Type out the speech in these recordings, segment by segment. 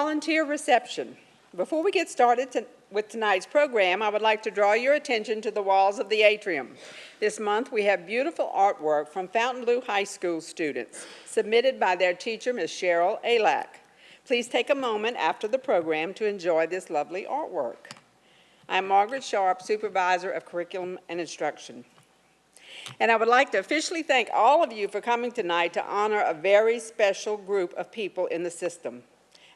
volunteer reception. Before we get started with tonight's program, I would like to draw your attention to the walls of the atrium. This month, we have beautiful artwork from Fontainebleau High School students, submitted by their teacher, Ms. Cheryl Alack. Please take a moment after the program to enjoy this lovely artwork. I'm Margaret Sharp, Supervisor of Curriculum and Instruction. And I would like to officially thank all of you for coming tonight to honor a very special group of people in the system,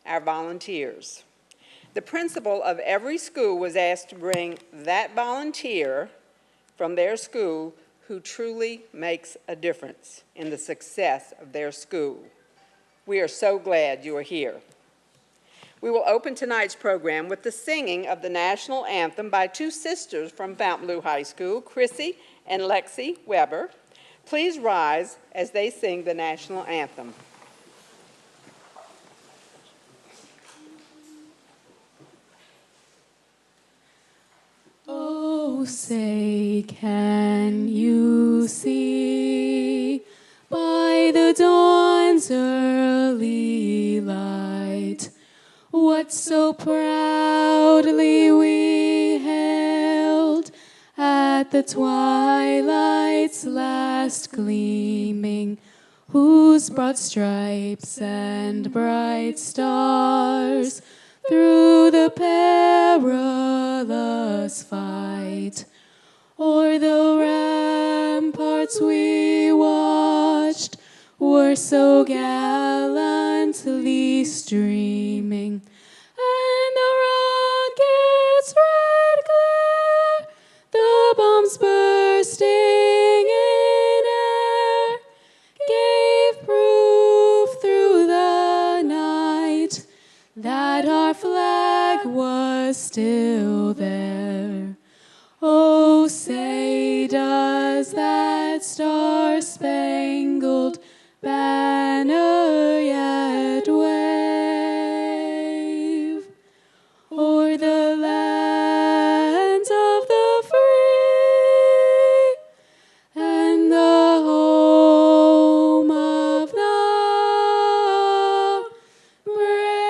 our volunteers. The principal of every school was asked to bring that volunteer from their school who truly makes a difference in the success of their school. We are so glad you are here. We will open tonight's program with the singing of the national anthem by two sisters from Fontainebleau High School, Chrissy and Lexi Weber. Please rise as they sing the national anthem. Oh, say, can you see by the dawn's early light what so proudly we hailed at the twilight's last gleaming, whose broad stripes and bright stars through the perilous fight o'er the ramparts we watched were so gallantly streaming, and the rocket's red glare, the bombs bursting in air, gave proof through the night that our flag was still there. Oh, say, does that star-spangled banner yet wave o'er the lands of the free and the home of the brave?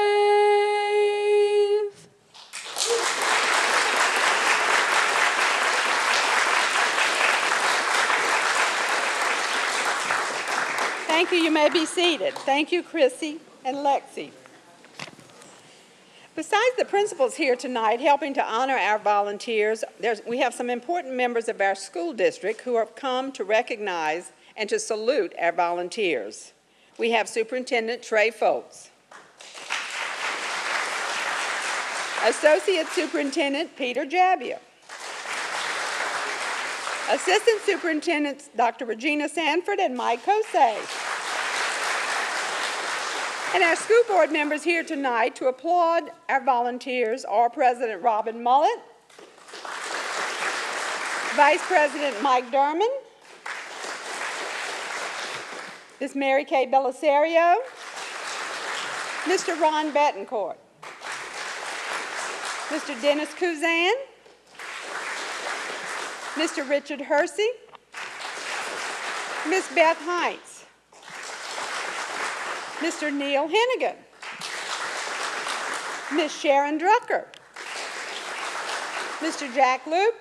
Thank you. You may be seated. Thank you, Chrissy and Lexi. Besides the principals here tonight helping to honor our volunteers, we have some important members of our school district who have come to recognize and to salute our volunteers. We have Superintendent Trey Foltz, Associate Superintendent Peter Jabbia, Assistant Superintendents Dr. Regina Sanford and Mike Kosay. And our school board members here tonight to applaud our volunteers are President Robin Mullet, Vice President Mike Derman, Ms. Mary Kay Belisario, Mr. Ron Betancourt, Mr. Dennis Kuzan, Mr. Richard Hersey, Ms. Beth Heinz, Mr. Neil Hennigan, Ms. Sharon Drucker, Mr. Jack Loop,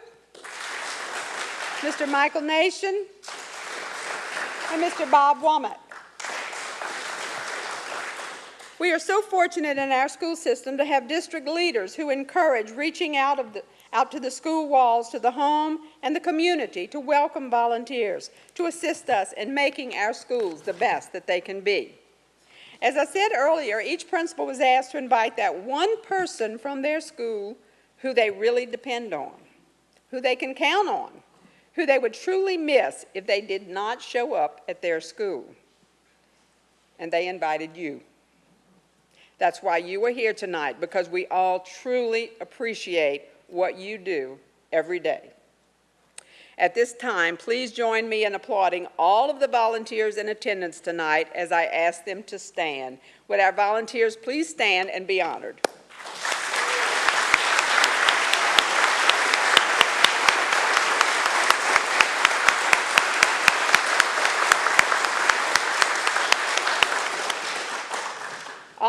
Mr. Michael Nation, and Mr. Bob Womack. We are so fortunate in our school system to have district leaders who encourage reaching out to the school walls, to the home and the community to welcome volunteers, to assist us in making our schools the best that they can be. As I said earlier, each principal was asked to invite that one person from their school who they really depend on, who they can count on, who they would truly miss if they did not show up at their school. And they invited you. That's why you are here tonight, because we all truly appreciate what you do every day. At this time, please join me in applauding all of the volunteers in attendance tonight as I ask them to stand. Would our volunteers please stand and be honored?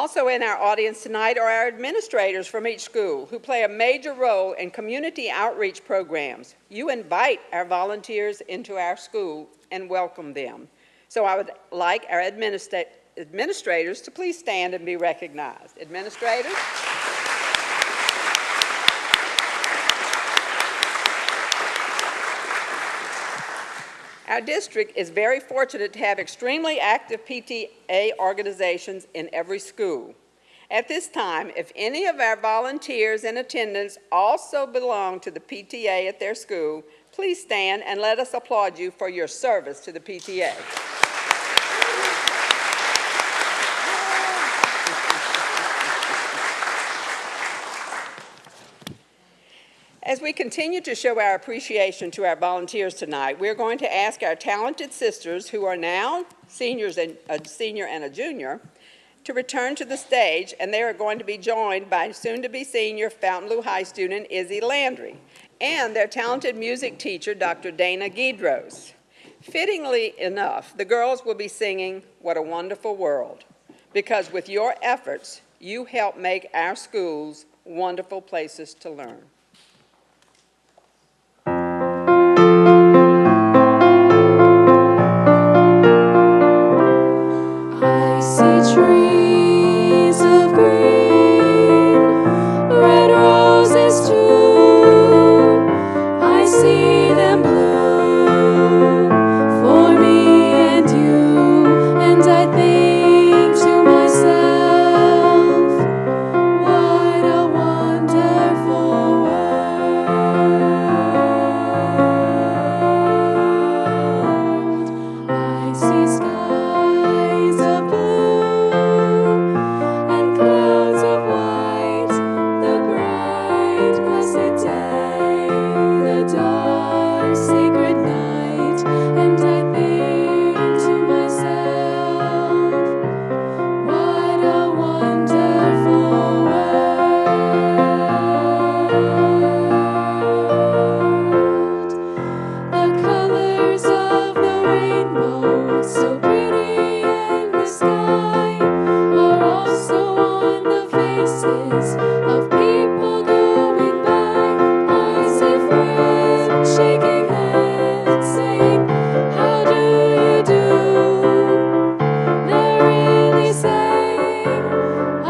Also in our audience tonight are our administrators from each school who play a major role in community outreach programs. You invite our volunteers into our school and welcome them. So I would like our administrators to please stand and be recognized. Administrators. Our district is very fortunate to have extremely active PTA organizations in every school. At this time, if any of our volunteers in attendance also belong to the PTA at their school, please stand and let us applaud you for your service to the PTA. As we continue to show our appreciation to our volunteers tonight, we're going to ask our talented sisters, who are now seniors and a senior and a junior, to return to the stage, and they are going to be joined by soon-to-be senior Fontainebleau High student Izzy Landry and their talented music teacher, Dr. Dana Guidros. Fittingly enough, the girls will be singing "What a Wonderful World," because with your efforts, you help make our schools wonderful places to learn. Trees of green, red roses too, I see them bloom for me and you, and I think to myself, what a wonderful world. I see skies of blue and clouds of white, the bright blessed day, the dark sacred night, and I think to myself, what a wonderful world. The colors of the rainbow, so pretty in the sky, are also on the faces of people going by. I see friends shaking hands, saying, how do you do? They're really saying, I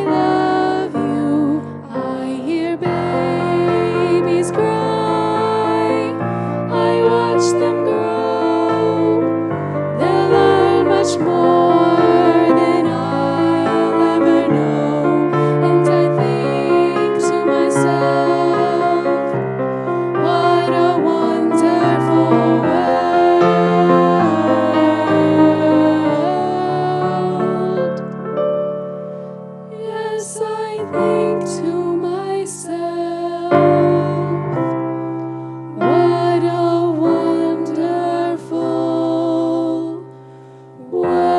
love you. I hear babies cry, I watch them grow. They'll learn much more than I'll ever know, and I think to myself, what a wonderful world. Yes, I think to myself, what a wonderful world.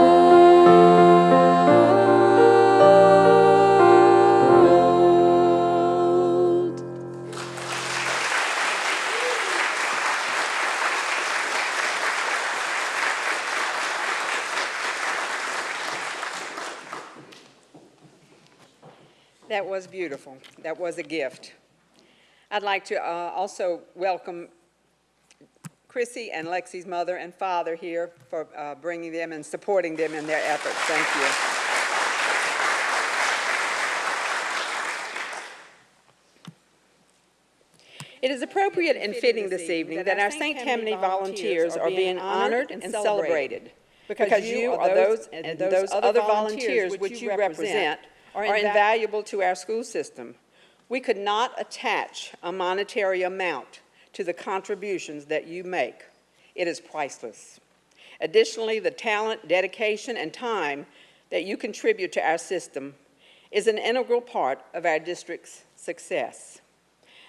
That was beautiful. That was a gift. I'd like to also welcome Chrissy and Lexi's mother and father here for bringing them and supporting them in their efforts. Thank you. It is appropriate and fitting this evening that our St. Tammany volunteers are being honored and celebrated because you are those other volunteers which you represent are invaluable to our school system. We could not attach a monetary amount to the contributions that you make. It is priceless. Additionally, the talent, dedication, and time that you contribute to our system is an integral part of our district's success.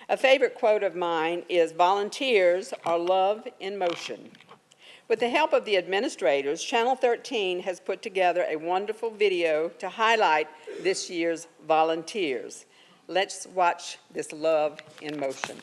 A favorite quote of mine is, "Volunteers are love in motion." With the help of the administrators, Channel 13 has put together a wonderful video to highlight this year's volunteers. Let's watch this love in motion.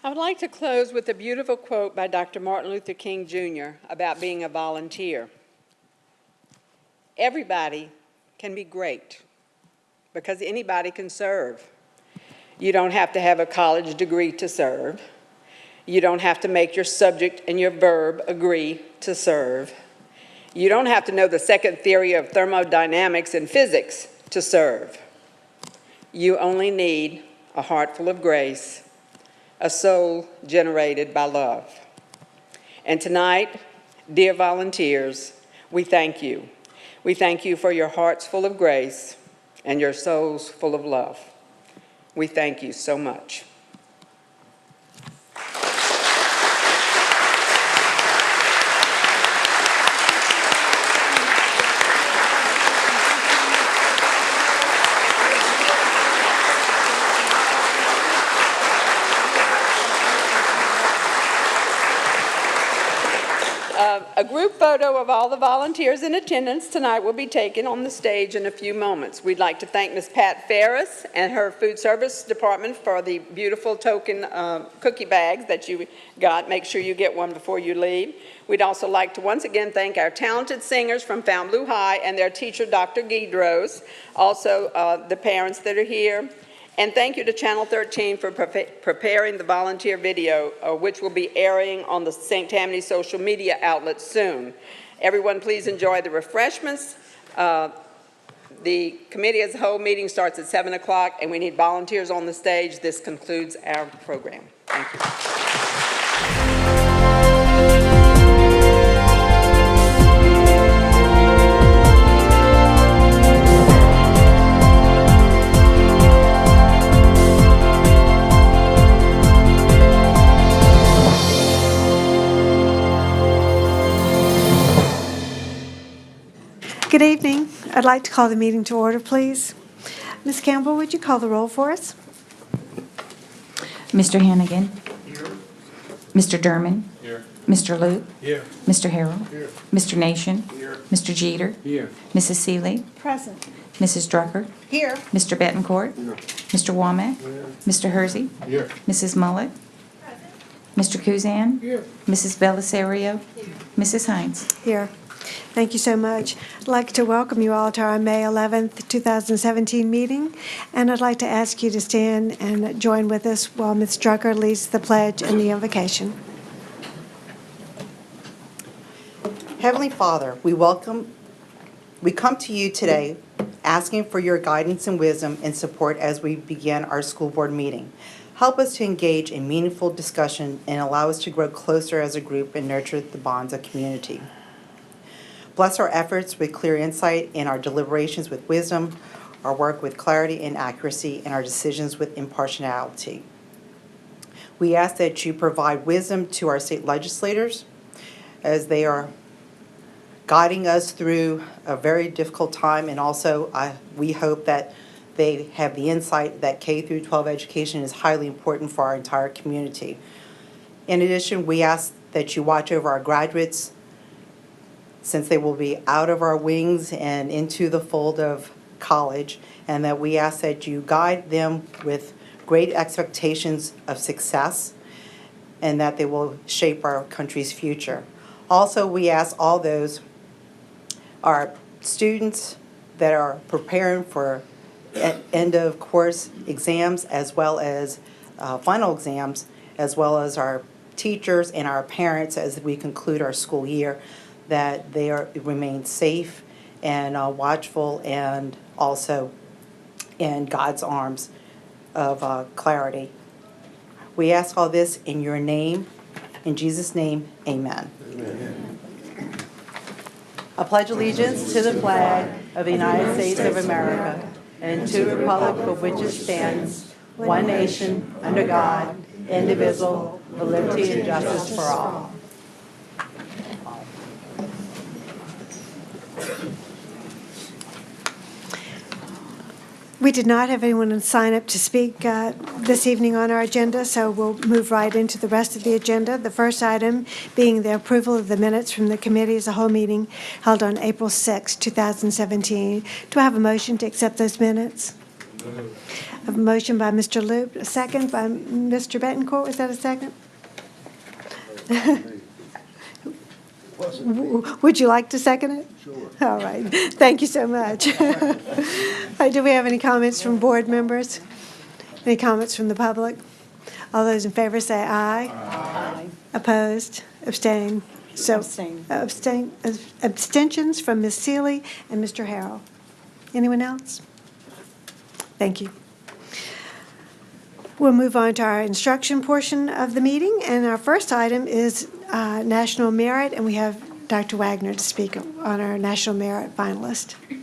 I would like to close with a beautiful quote by Dr. Martin Luther King Jr. about being a volunteer. Everybody can be great because anybody can serve. You don't have to have a college degree to serve. You don't have to make your subject and your verb agree to serve. You don't have to know the second theory of thermodynamics and physics to serve. You only need a heart full of grace, a soul generated by love. And tonight, dear volunteers, we thank you. We thank you for your hearts full of grace and your souls full of love. We thank you so much. A group photo of all the volunteers in attendance tonight will be taken on the stage in a few moments. We'd like to thank Ms. Pat Ferris and her food service department for the beautiful token cookie bags that you got. Make sure you get one before you leave. We'd also like to once again thank our talented singers from Fontainebleau High and their teacher, Dr. Guidros, also the parents that are here. And thank you to Channel 13 for preparing the volunteer video, which will be airing on the St. Tammany social media outlets soon. Everyone, please enjoy the refreshments. The committee as a whole meeting starts at 7 o'clock, and we need volunteers on the stage. This concludes our program. Thank you. Good evening. I'd like to call the meeting to order, please. Ms. Campbell, would you call the roll for us? Mr. Hannigan. Here. Mr. Derman. Here. Mr. Luke. Here. Mr. Harrell. Here. Mr. Nation. Here. Mr. Jeter. Here. Mrs. Seeley. Present. Mrs. Drucker. Here. Mr. Betancourt. Here. Mr. Womack. Here. Mr. Hersey. Here. Mrs. Mullet. Mr. Kuzan. Here. Mrs. Belisario. Mrs. Hines. Here. Thank you so much. I'd like to welcome you all to our May 11th, 2017 meeting, and I'd like to ask you to stand and join with us while Ms. Drucker leads the pledge and the invocation. Heavenly Father, we come to you today asking for your guidance and wisdom and support as we begin our school board meeting. Help us to engage in meaningful discussion and allow us to grow closer as a group and nurture the bonds of community. Bless our efforts with clear insight and our deliberations with wisdom, our work with clarity and accuracy, and our decisions with impartiality. We ask that you provide wisdom to our state legislators as they are guiding us through a very difficult time, and also we hope that they have the insight that K through 12 education is highly important for our entire community. In addition, we ask that you watch over our graduates, since they will be out of our wings and into the fold of college, and that we ask that you guide them with great expectations of success and that they will shape our country's future. Also, we ask all those, our students that are preparing for end of course exams as well as final exams, as well as our teachers and our parents as we conclude our school year, that they remain safe and watchful and also in God's arms of clarity. We ask all this in your name. In Jesus' name, amen. Amen. I pledge allegiance to the flag of the United States of America and to the republic for which it stands, one nation, under God, indivisible, with liberty and justice for all. We did not have anyone sign up to speak this evening on our agenda, so we'll move right into the rest of the agenda. The first item being the approval of the minutes from the committee as a whole meeting held on April 6, 2017. Do I have a motion to accept those minutes? I have a motion by Mr. Loop, a second by Mr. Betancourt. Was that a second? Would you like to second it? Sure. All right. Thank you so much. All right, do we have any comments from board members? Any comments from the public? All those in favor say aye. Aye. Opposed? Abstained? So, abstentions from Ms. Seeley and Mr. Harrell. Anyone else? Thank you. We'll move on to our instruction portion of the meeting, and our first item is National Merit, and we have Dr. Wagner to speak on our National Merit finalist. Good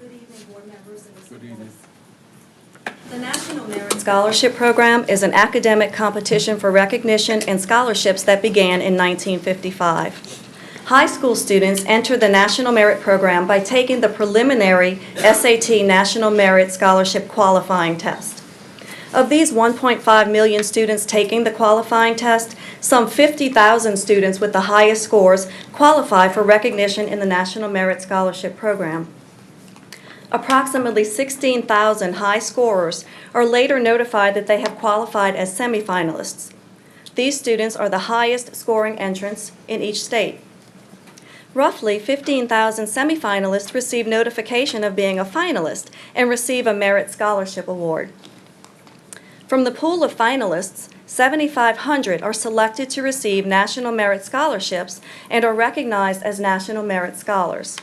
evening, board members and Good evening. The National Merit Scholarship Program is an academic competition for recognition and scholarships that began in 1955. High school students enter the National Merit Program by taking the preliminary SAT National Merit Scholarship qualifying test. Of these 1.5 million students taking the qualifying test, some 50,000 students with the highest scores qualify for recognition in the National Merit Scholarship Program. Approximately 16,000 high scorers are later notified that they have qualified as semifinalists. These students are the highest scoring entrants in each state. Roughly 15,000 semifinalists receive notification of being a finalist and receive a merit scholarship award. From the pool of finalists, 7,500 are selected to receive National Merit Scholarships and are recognized as National Merit Scholars.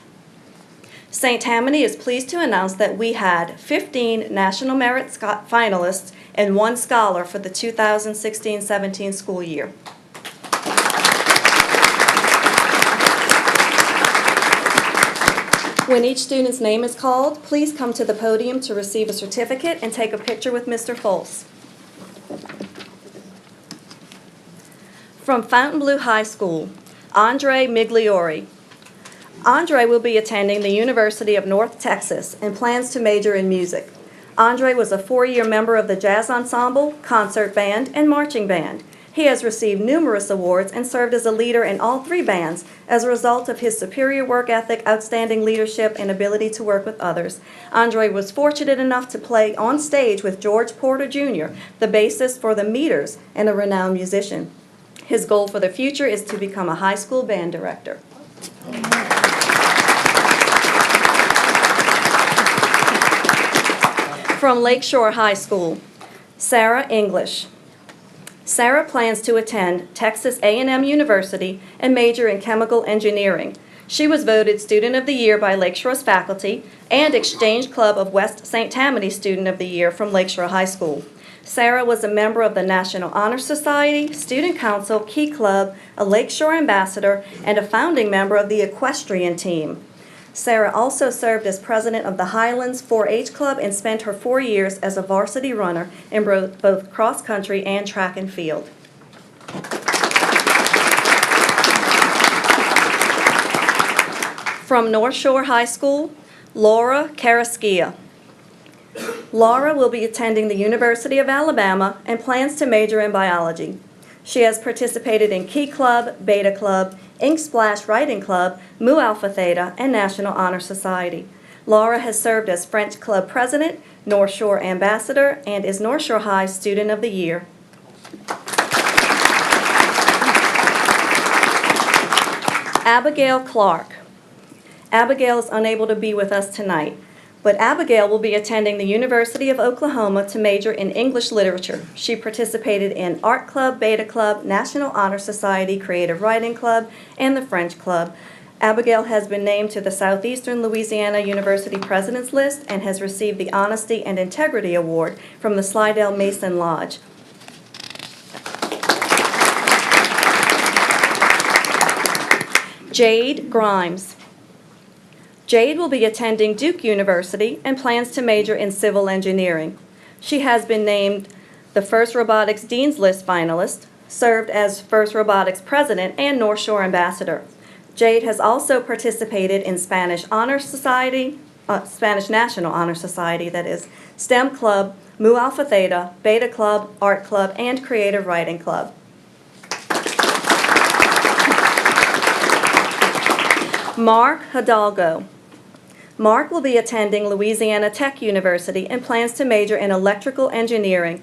St. Tammany is pleased to announce that we had 15 National Merit finalists and 1 scholar for the 2016-17 school year. When each student's name is called, please come to the podium to receive a certificate and take a picture with Mr. Foltz. From Fontainebleau High School, Andre Migliori. Andre will be attending the University of North Texas and plans to major in music. Andre was a 4-year member of the jazz ensemble, concert band, and marching band. He has received numerous awards and served as a leader in all 3 bands as a result of his superior work ethic, outstanding leadership, and ability to work with others. Andre was fortunate enough to play on stage with George Porter Jr., the bassist for the Meters and a renowned musician. His goal for the future is to become a high school band director. From Lakeshore High School, Sara English. Sara plans to attend Texas A&M University and major in chemical engineering. She was voted Student of the Year by Lakeshore's faculty and Exchange Club of West St. Tammany Student of the Year from Lakeshore High School. Sara was a member of the National Honor Society, Student Council, Key Club, a Lakeshore ambassador, and a founding member of the equestrian team. Sara also served as president of the Highlands 4-H Club and spent her 4 years as a varsity runner in both cross-country and track and field. From North Shore High School, Laura Karis. Laura will be attending the University of Alabama and plans to major in biology. She has participated in Key Club, Beta Club, Ink Splash Writing Club, Mu Alpha Theta, and National Honor Society. Laura has served as French Club President, North Shore Ambassador, and is North Shore High Student of the Year. Abigail Clark. Abigail is unable to be with us tonight, but Abigail will be attending the University of Oklahoma to major in English Literature. She participated in Art Club, Beta Club, National Honor Society, Creative Writing Club, and the French Club. Abigail has been named to the Southeastern Louisiana University President's List and has received the Honesty and Integrity Award from the Slidell Mason Lodge. Jade Grimes. Jade will be attending Duke University and plans to major in civil engineering. She has been named the First Robotics Dean's List finalist, served as First Robotics President and North Shore Ambassador. Jade has also participated in Spanish Honor Society, Spanish National Honor Society, that is, STEM Club, Mu Alpha Theta, Beta Club, Art Club, and Creative Writing Club. Mark Hidalgo. Mark will be attending Louisiana Tech University and plans to major in electrical engineering.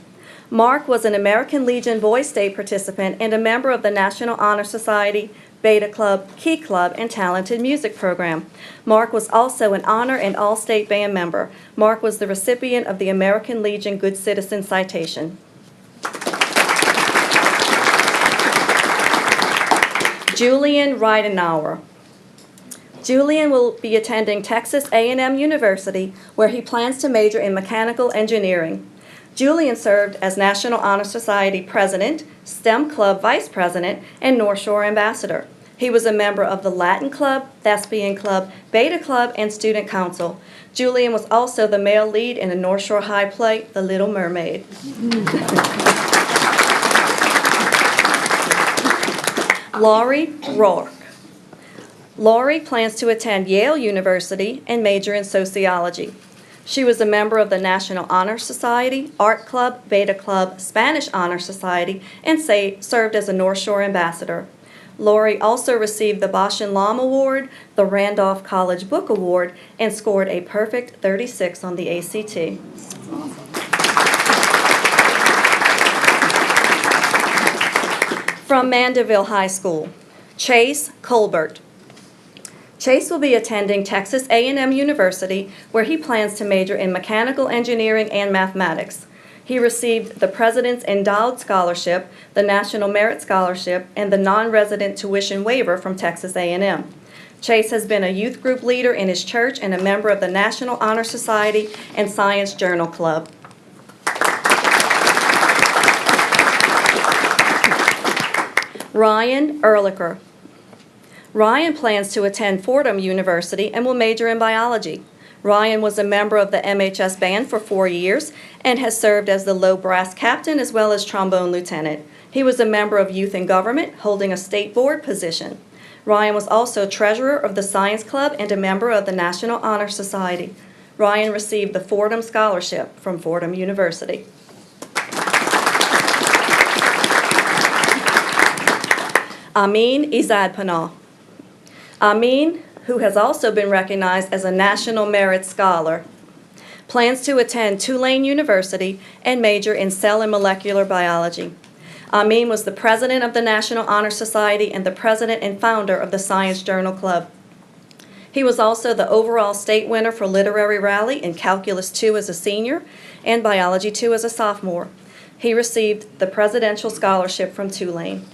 Mark was an American Legion Boys State participant and a member of the National Honor Society, Beta Club, Key Club, and Talented Music Program. Mark was also an honor and all-state band member. Mark was the recipient of the American Legion Good Citizen Citation. Julian Ridenauer. Julian will be attending Texas A&M University, where he plans to major in mechanical engineering. Julian served as National Honor Society President, STEM Club Vice President, and North Shore Ambassador. He was a member of the Latin Club, Thespian Club, Beta Club, and Student Council. Julian was also the male lead in a North Shore High play, The Little Mermaid. Laurie Rourke. Laurie plans to attend Yale University and major in sociology. She was a member of the National Honor Society, Art Club, Beta Club, Spanish Honor Society, and served as a North Shore Ambassador. Laurie also received the Bosch and Lomb Award, the Randolph College Book Award, and scored a perfect 36 on the ACT. From Mandeville High School, Chase Kolbert. Chase will be attending Texas A&M University, where he plans to major in mechanical engineering and mathematics. He received the President's Endowed Scholarship, the National Merit Scholarship, and the non-resident tuition waiver from Texas A&M. Chase has been a youth group leader in his church and a member of the National Honor Society and Science Journal Club. Ryan Urlacher. Ryan plans to attend Fordham University and will major in biology. Ryan was a member of the MHS band for 4 years and has served as the low brass captain as well as trombone lieutenant. He was a member of Youth in Government, holding a state board position. Ryan was also treasurer of the Science Club and a member of the National Honor Society. Ryan received the Fordham Scholarship from Fordham University. Amin Izadpanah. Amin, who has also been recognized as a National Merit Scholar, plans to attend Tulane University and major in cell and molecular biology. Amin was the president of the National Honor Society and the president and founder of the Science Journal Club. He was also the overall state winner for Literary Rally in Calculus 2 as a senior and Biology 2 as a sophomore. He received the Presidential Scholarship from Tulane.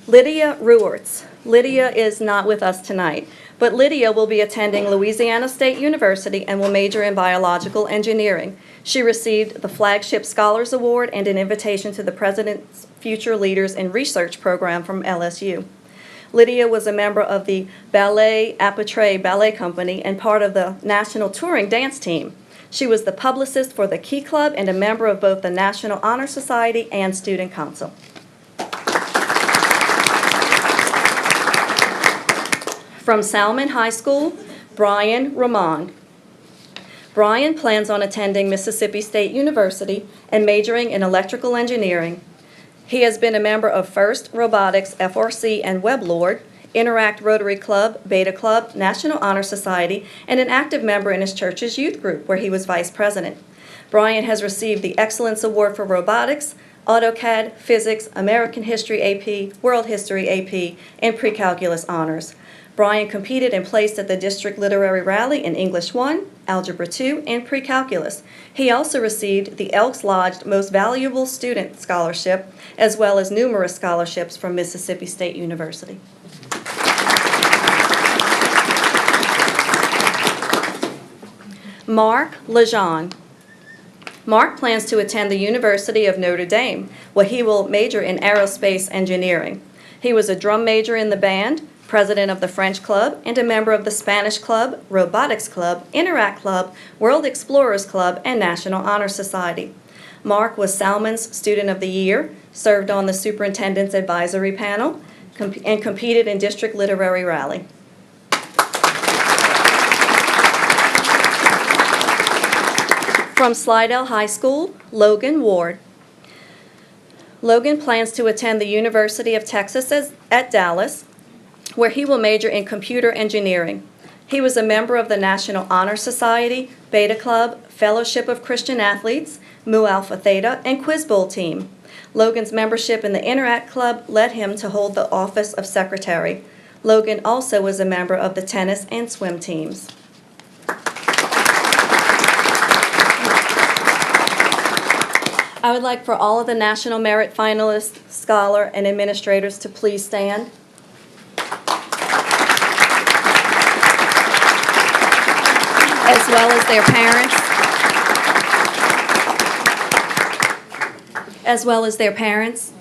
Lydia Risers. Lydia is not with us tonight, but Lydia will be attending Louisiana State University and will major in biological engineering. She received the Flagship Scholars Award and an invitation to the President's Future Leaders in Research program from LSU. Lydia was a member of the Ballet APBA Ballet Company and part of the National Touring Dance Team. She was the publicist for the Key Club and a member of both the National Honor Society and Student Council. From Salmon High School, Bryan Ramon. Bryan plans on attending Mississippi State University and majoring in electrical engineering. He has been a member of FIRST Robotics, FRC, and WebLord, Interact Rotary Club, Beta Club, National Honor Society, and an active member in his church's youth group, where he was vice president. Bryan has received the Excellence Award for Robotics, AutoCAD, Physics, American History AP, World History AP, and Pre-Calculus Honors. Bryan competed and placed at the District Literary Rally in English 1, Algebra 2, and Pre-Calculus. He also received the Elks Lodge Most Valuable Student Scholarship, as well as numerous scholarships from Mississippi State University. Mark Lejeune. Mark plans to attend the University of Notre Dame, where he will major in aerospace engineering. He was a drum major in the band, president of the French Club, and a member of the Spanish Club, Robotics Club, Interact Club, World Explorers Club, and National Honor Society. Mark was Salmon's Student of the Year, served on the Superintendent's Advisory Panel, and competed in District Literary Rally. From Slidell High School, Logan Ward. Logan plans to attend the University of Texas at Dallas, where he will major in computer engineering. He was a member of the National Honor Society, Beta Club, Fellowship of Christian Athletes, Mu Alpha Theta, and Quiz Bowl team. Logan's membership in the Interact Club led him to hold the office of secretary. Logan also was a member of the tennis and swim teams. I would like for all of the National Merit finalists, scholar, and administrators to please stand. As well as their parents. As well as their parents.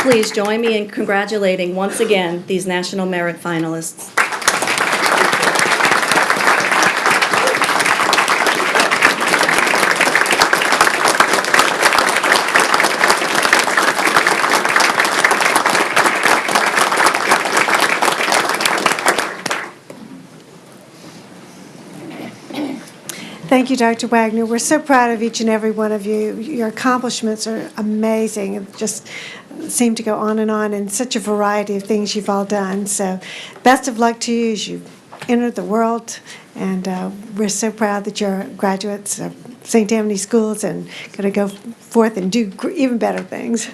Please join me in congratulating once again these National Merit finalists. Thank you, Dr. Wagner. We're so proud of each and every one of you. Your accomplishments are amazing. It just seem to go on, and such a variety of things you've all done. So best of luck to you as you enter the world, and we're so proud that you're graduates of St. Tammany Schools and going to go forth and do even better things.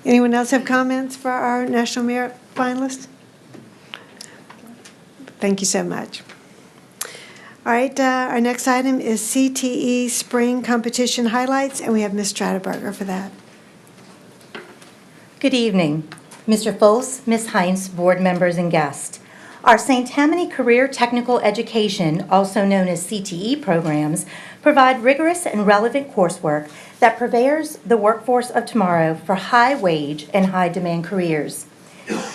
Anyone else have comments for our National Merit finalists? Thank you so much. All right, our next item is CTE Spring Competition Highlights, and we have Ms. Strateberger for that. Good evening, Mr. Fols, Ms. Heinz, board members, and guests. Our St. Tammany Career Technical Education, also known as CTE programs, provide rigorous and relevant coursework that prepares the workforce of tomorrow for high-wage and high-demand careers.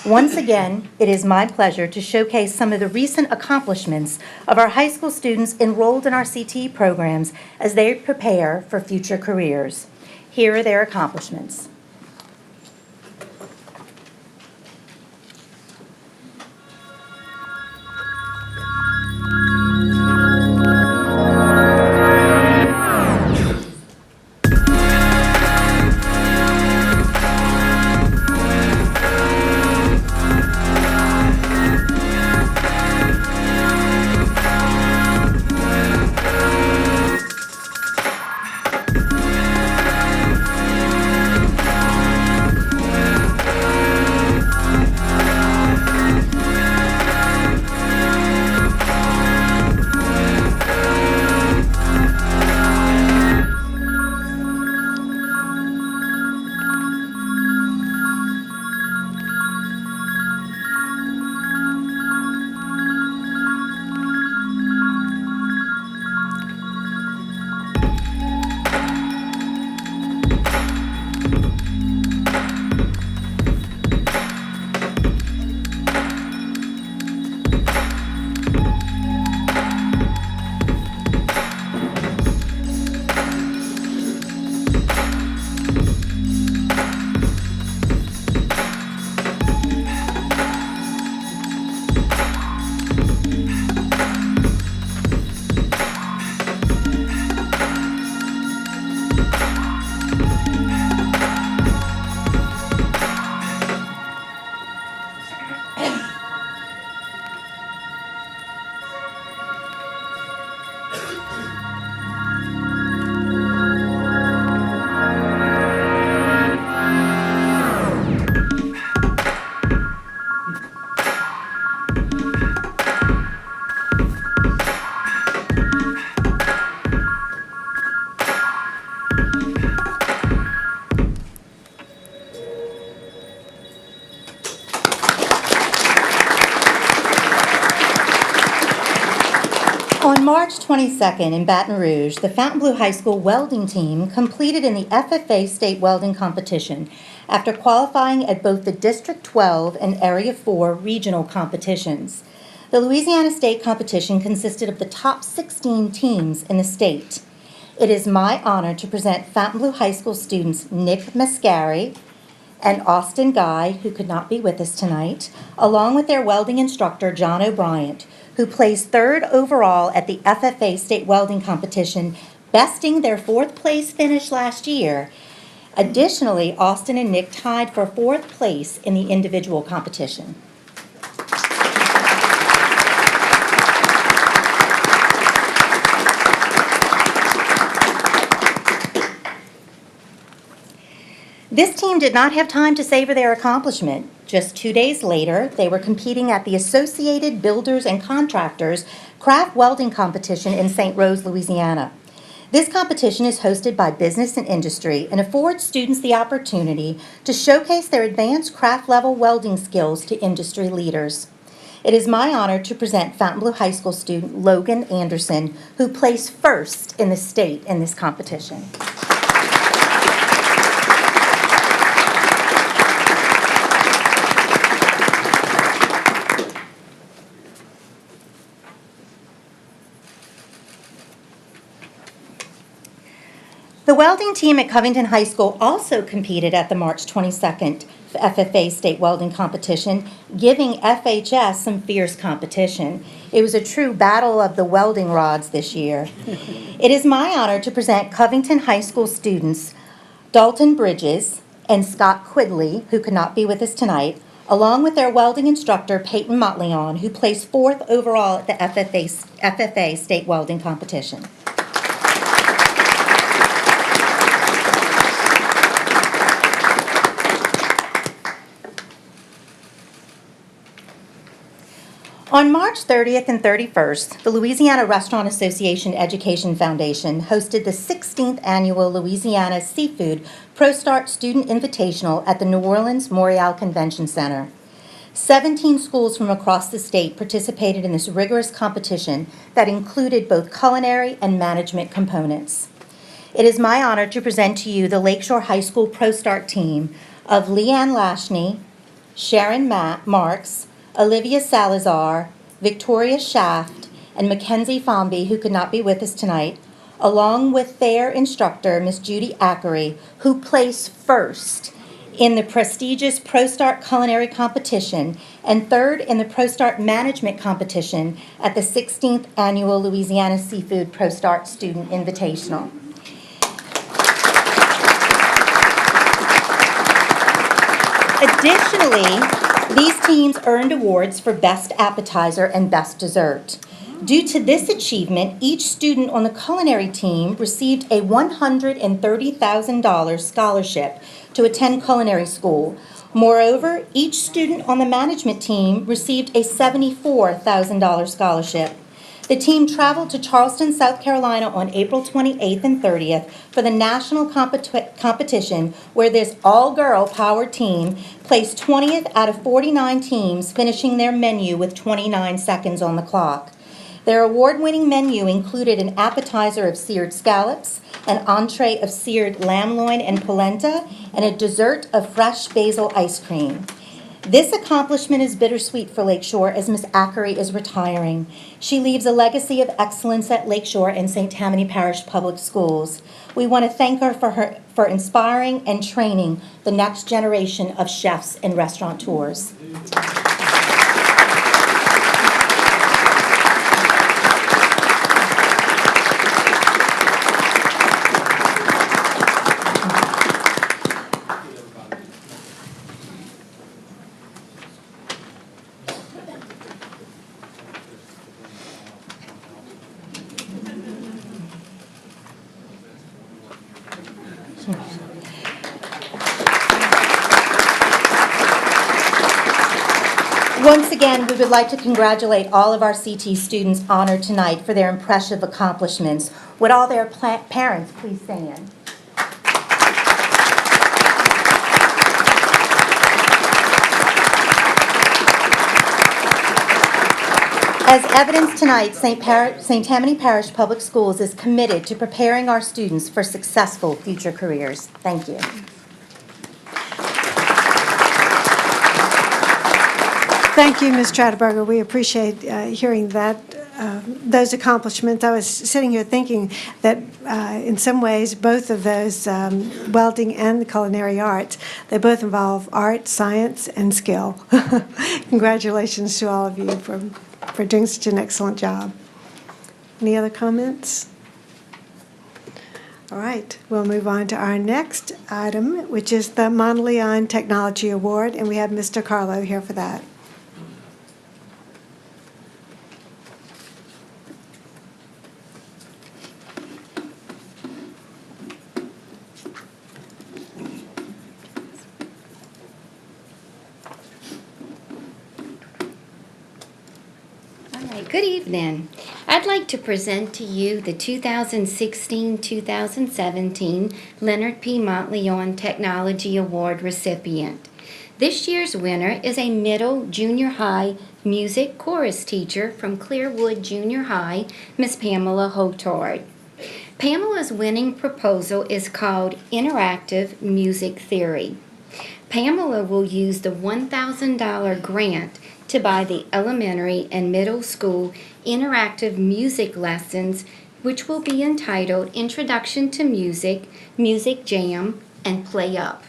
Once again, it is my pleasure to showcase some of the recent accomplishments of our high school students enrolled in our CTE programs as they prepare for future careers. Here are their accomplishments. On March 22nd in Baton Rouge, the Fontainebleau High School welding team competed in the FFA State Welding competition after qualifying at both the District 12 and Area 4 regional competitions. The Louisiana State competition consisted of the top 16 teams in the state. It is my honor to present Fontainebleau High School students Nick Mascari and Austin Guy, who could not be with us tonight, along with their welding instructor, John O'Brien, who placed 3rd overall at the FFA State Welding Competition, besting their 4th place finish last year. Additionally, Austin and Nick tied for 4th place in the individual competition. This team did not have time to savor their accomplishment. Just 2 days later, they were competing at the Associated Builders and Contractors Craft Welding Competition in St. Rose, Louisiana. This competition is hosted by Business and Industry and affords students the opportunity to showcase their advanced craft-level welding skills to industry leaders. It is my honor to present Fontainebleau High School student Logan Anderson, who placed first in the state in this competition. The welding team at Covington High School also competed at the March 22nd FFA State Welding Competition, giving FHS some fierce competition. It was a true battle of the welding rods this year. It is my honor to present Covington High School students Dalton Bridges and Scott Quidley, who could not be with us tonight, along with their welding instructor Peyton Montleon, who placed 4th overall at the FFA State Welding Competition. On March 30th and 31st, the Louisiana Restaurant Association Education Foundation hosted the 16th Annual Louisiana Seafood ProStart Student Invitational at the New Orleans Morial Convention Center. 17 schools from across the state participated in this rigorous competition that included both culinary and management components. It is my honor to present to you the Lakeshore High School ProStart team of Leanne Lashney, Sharon Marks, Olivia Salazar, Victoria Shaft, and Mackenzie Fomby, who could not be with us tonight, along with their instructor, Miss Judy Ackery, who placed first in the prestigious ProStart Culinary Competition and 3rd in the ProStart Management Competition at the 16th Annual Louisiana Seafood ProStart Student Invitational. Additionally, these teams earned awards for Best Appetizer and Best Dessert. Due to this achievement, each student on the culinary team received a $130,000 scholarship to attend culinary school. Moreover, each student on the management team received a $74,000 scholarship. The team traveled to Charleston, South Carolina on April 28th and 30th for the national competition, where this all-girl powered team placed 20th out of 49 teams, finishing their menu with 29 seconds on the clock. Their award-winning menu included an appetizer of seared scallops, an entree of seared lamb loin and polenta, and a dessert of fresh basil ice cream. This accomplishment is bittersweet for Lakeshore as Miss Ackery is retiring. She leaves a legacy of excellence at Lakeshore and St. Tammany Parish Public Schools. We want to thank her for inspiring and training the next generation of chefs and restaurateurs. Once again, we would like to congratulate all of our CT students honored tonight for their impressive accomplishments. Would all their parents please stand? As evidenced tonight, St. Tammany Parish Public Schools is committed to preparing our students for successful future careers. Thank you. Thank you, Ms. Tradeberger. We appreciate hearing that, those accomplishments. I was sitting here thinking that in some ways, both of those, welding and the culinary arts, they both involve art, science, and skill. Congratulations to all of you for for doing such an excellent job. Any other comments? All right, we'll move on to our next item, which is the Monteleon Technology Award, and we have Mr. Carlo here for that. Good evening. I'd like to present to you the 2016-2017 Leonard P. Monteleon Technology Award recipient. This year's winner is a middle junior high music chorus teacher from Clearwood Junior High, Miss Pamela Hotard. Pamela's winning proposal is called Interactive Music Theory. Pamela will use the $1,000 grant to buy the elementary and middle school interactive music lessons, which will be entitled Introduction to Music, Music Jam, and Play Up.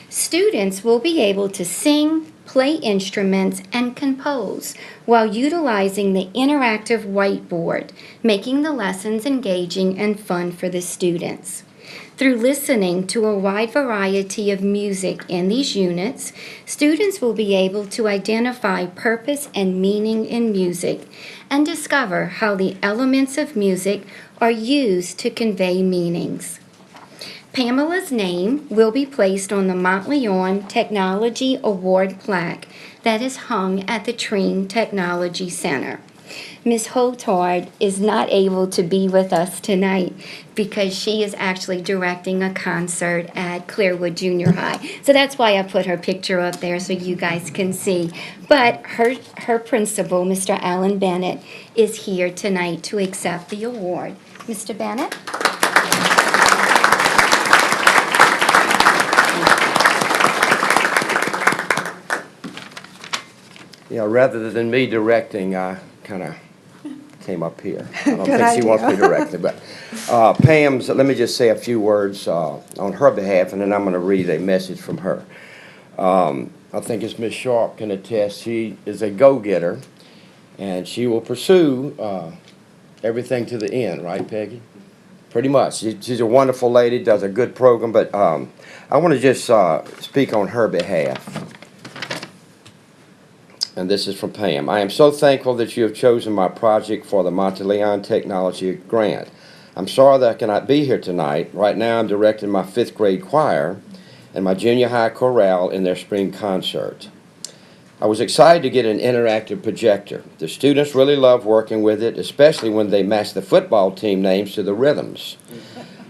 Students will be able to sing, play instruments, and compose while utilizing the interactive whiteboard, making the lessons engaging and fun for the students. Through listening to a wide variety of music in these units, students will be able to identify purpose and meaning in music and discover how the elements of music are used to convey meanings. Pamela's name will be placed on the Monteleon Technology Award plaque that is hung at the Treen Technology Center. Ms. Hotard is not able to be with us tonight because she is actually directing a concert at Clearwood Junior High. So that's why I put her picture up there so you guys can see. But her principal, Mr. Alan Bennett, is here tonight to accept the award. Mr. Bennett? Rather than me directing, I kind of came up here. I don't Good think she wants idea. me directing, but Pam's, let me just say a few words on her behalf, and then I'm going to read a message from her. I think as Ms. Sharp can attest, she is a go-getter, and she will pursue everything to the end, right, Peggy? Pretty much. She's a wonderful lady, does a good program, but I want to just speak on her behalf. And this is from Pam. I am so thankful that you have chosen my project for the Monteleon Technology Grant. I'm sorry that I cannot be here tonight. Right now I'm directing my 5th grade choir and my junior high chorale in their spring concert. I was excited to get an interactive projector. The students really love working with it, especially when they match the football team names to the rhythms.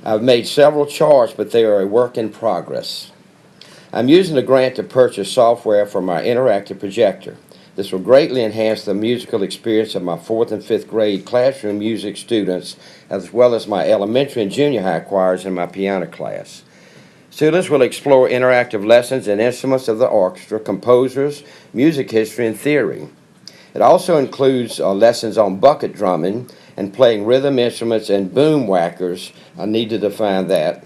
I've made several charts, but they are a work in progress. I'm using the grant to purchase software for my interactive projector. This will greatly enhance the musical experience of my 4th and 5th grade classroom music students, as well as my elementary and junior high choirs in my piano class. Students will explore interactive lessons in instruments of the orchestra, composers, music history, and theory. It also includes lessons on bucket drumming and playing rhythm instruments and boom whackers. I need to define that,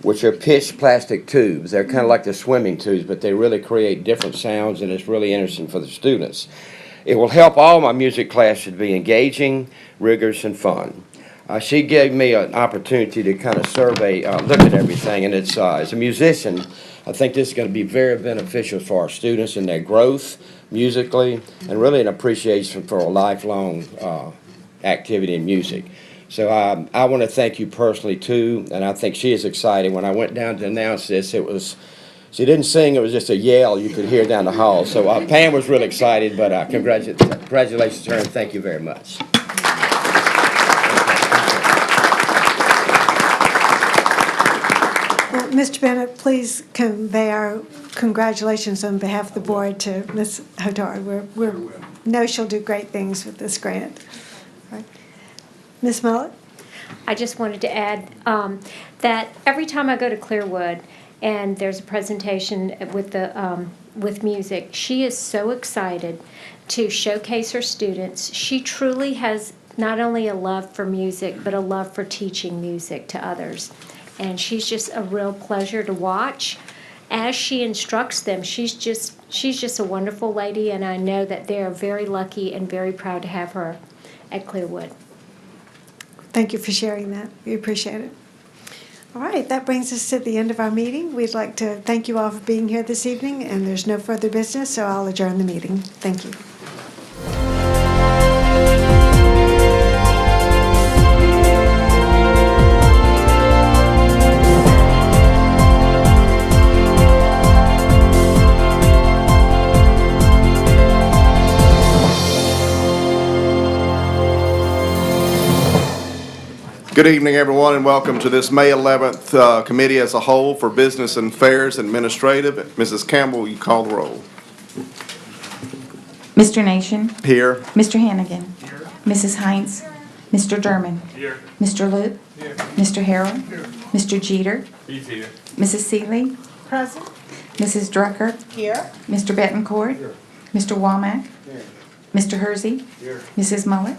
which are pitched plastic tubes. They're kind of like the swimming tubes, but they really create different sounds, and it's really interesting for the students. It will help all my music classes to be engaging, rigorous, and fun. She gave me an opportunity to kind of survey, look at everything, and it's as a musician, I think this is going to be very beneficial for our students in their growth musically, and really an appreciation for a lifelong activity in music. So I want to thank you personally, too, and I think she is excited. When I went down to announce this, she didn't sing, it was just a yell you could hear down the hall. So Pam was really excited, but congratulations to her, and thank you very much. Well, Mr. Bennett, please convey our congratulations on behalf of the board to Ms. Hotard. We know she'll do great things with this grant. All right. Ms. Mullet? I just wanted to add that every time I go to Clearwood and there's a presentation with music, she is so excited to showcase her students. She truly has not only a love for music, but a love for teaching music to others. And she's just a real pleasure to watch. as she instructs them, she's just a wonderful lady, and I know that they're very lucky and very proud to have her at Clearwood. Thank you for sharing that. We appreciate it. All right, that brings us to the end of our meeting. We'd like to thank you all for being here this evening, and there's no further business, so I'll adjourn the meeting. Thank you. Good evening, everyone, and welcome to this May 11th Committee as a whole for Business and Affairs Administrative. Mrs. Campbell, you call the roll. Mr. Nation. Here. Mr. Hannigan. Here. Mrs. Heinz. Mr. Derman. Here. Mr. Loop. Here. Mr. Harrell. Here. Mr. Jeter. He's here. Mrs. Seeley. Present. Mrs. Drucker. Here. Mr. Betancourt. Here. Mr. Womack. Here. Mr. Hersey. Here. Mrs. Mullet.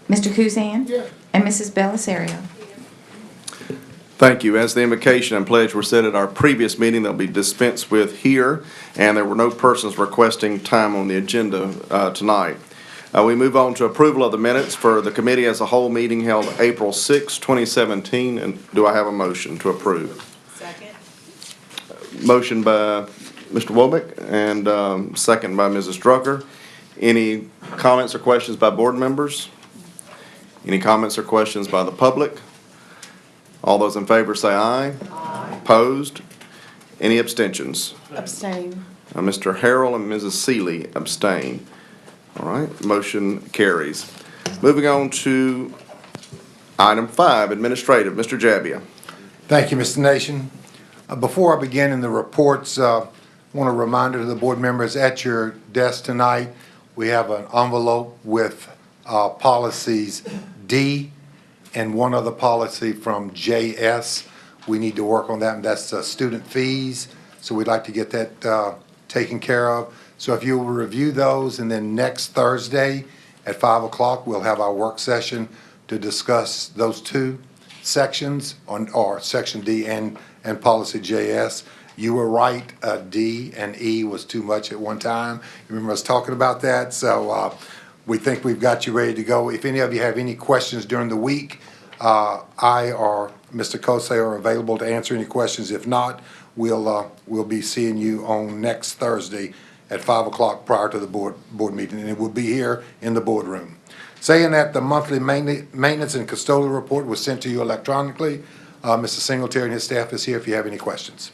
Mr. Kuzan. Here. And Mrs. Bellisario. Thank you. As the invocation and pledge were said at our previous meeting, they'll be dispensed with here, and there were no persons requesting time on the agenda tonight. We move on to approval of the minutes for the committee as a whole meeting held April 6, 2017. And do I have a motion to approve? Second. Motion by Mr. Womack and second by Mrs. Drucker. Any comments or questions by board members? Any comments or questions by the public? All those in favor say aye. Aye. Opposed? Any abstentions? Abstain. Mr. Harrell and Mrs. Seeley abstain. All right, motion carries. Moving on to item 5, administrative. Mr. Jabbia. Thank you, Mr. Nation. Before I begin in the reports, I want a reminder to the board members at your desk tonight, we have an envelope with policies D and one other policy from JS. We need to work on that, and that's student fees. So we'd like to get that taken care of. So if you will review those, and then next Thursday at 5 o'clock, we'll have our work session to discuss those two sections, or section D and policy JS. You were right, D and E was too much at one time. You remember us talking about that? So we think we've got you ready to go. If any of you have any questions during the week, I or Mr. Kosei are available to answer any questions. If not, we'll be seeing you on next Thursday at 5 o'clock prior to the board meeting, and it will be here in the boardroom. Saying that, the monthly maintenance and custodial report was sent to you electronically. Mr. Singletary and his staff is here if you have any questions.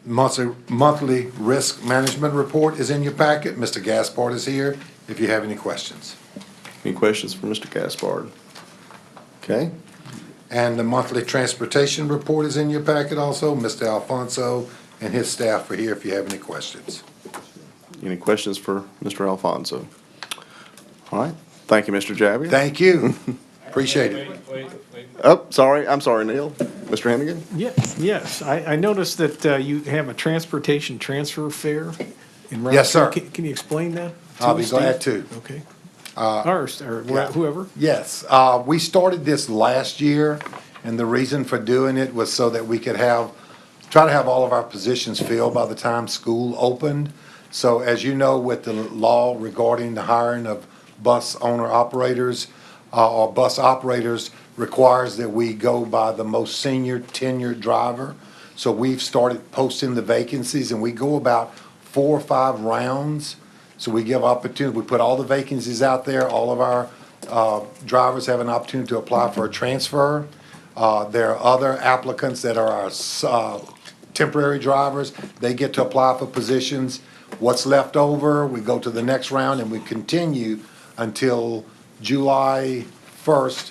Monthly risk management report is in your packet. Mr. Gaspard is here if you have any questions. Any questions for Mr. Gaspard? Okay. And the monthly transportation report is in your packet also. Mr. Alfonso and his staff are here if you have any questions. Any questions for Mr. Alfonso? All right. Thank you, Mr. Jabbia. Thank you. Appreciate it. Wait. Oh, sorry. I'm sorry, Neil. Mr. Hannigan? Yes. I noticed that you have a transportation transfer fare in round Yes, sir. Can you explain that? I'll be Steve? glad to. Okay. Or whoever. Yes, we started this last year, and the reason for doing it was so that we could try to have all of our positions filled by the time school opened. So as you know, with the law regarding the hiring of bus owner-operators, or bus operators requires that we go by the most senior tenured driver. So we've started posting the vacancies, and we go about 4 or 5 rounds. So we give opportunity, we put all the vacancies out there, all of our drivers have an opportunity to apply for a transfer. There are other applicants that are our temporary drivers, they get to apply for positions. What's left over, we go to the next round, and we continue until July 1st.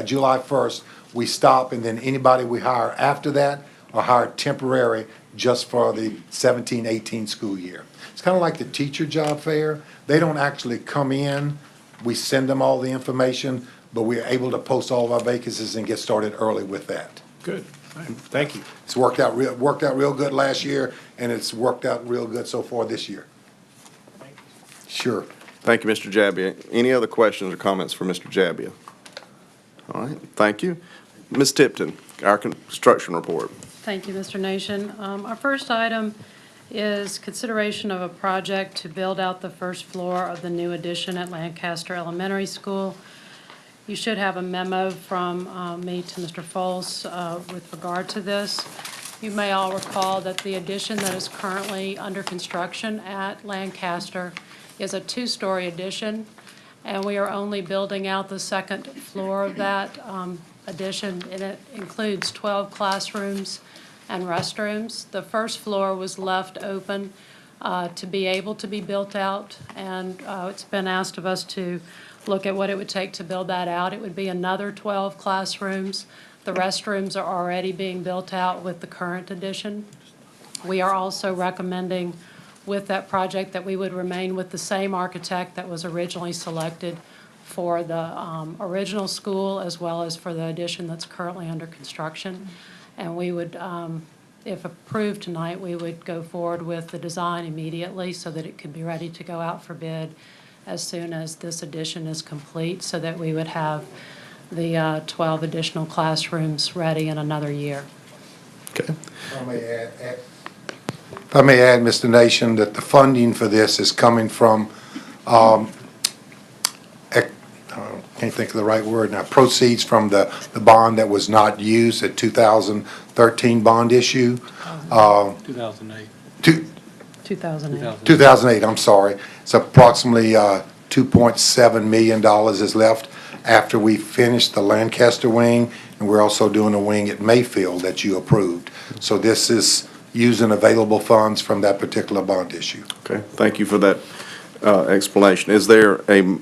July 1st, we stop, and then anybody we hire after that are hired temporary just for the 17-18 school year. It's kind of like the teacher job fair. They don't actually come in. We send them all the information, but we're able to post all of our vacancies and get started early with that. Good. Thank you. It's worked out real good last year, and it's worked out real good so far this year. Sure. Thank you, Mr. Jabbia. Any other questions or comments for Mr. Jabbia? All right, thank you. Ms. Tipton, our construction report. Thank you, Mr. Nation. Our first item is consideration of a project to build out the first floor of the new addition at Lancaster Elementary School. You should have a memo from me to Mr. Foles with regard to this. You may all recall that the addition that is currently under construction at Lancaster is a two-story addition, and we are only building out the second floor of that addition, and it includes 12 classrooms and restrooms. The first floor was left open to be able to be built out, and it's been asked of us to look at what it would take to build that out. It would be another 12 classrooms. The restrooms are already being built out with the current addition. We are also recommending with that project that we would remain with the same architect that was originally selected for the original school as well as for the addition that's currently under construction. And we would, if approved tonight, we would go forward with the design immediately so that it could be ready to go out for bid as soon as this addition is complete, so that we would have the 12 additional classrooms ready in another year. Okay. If I may add, Mr. Nation, that the funding for this is coming from, I can't think of the right word now, proceeds from the bond that was not used at 2013 bond issue. 2008. 2008. 2008, I'm sorry. It's approximately $2.7 million is left after we finish the Lancaster wing, and we're also doing a wing at Mayfield that you approved. So this is using available funds from that particular bond issue. Okay, thank you for that explanation. Is there a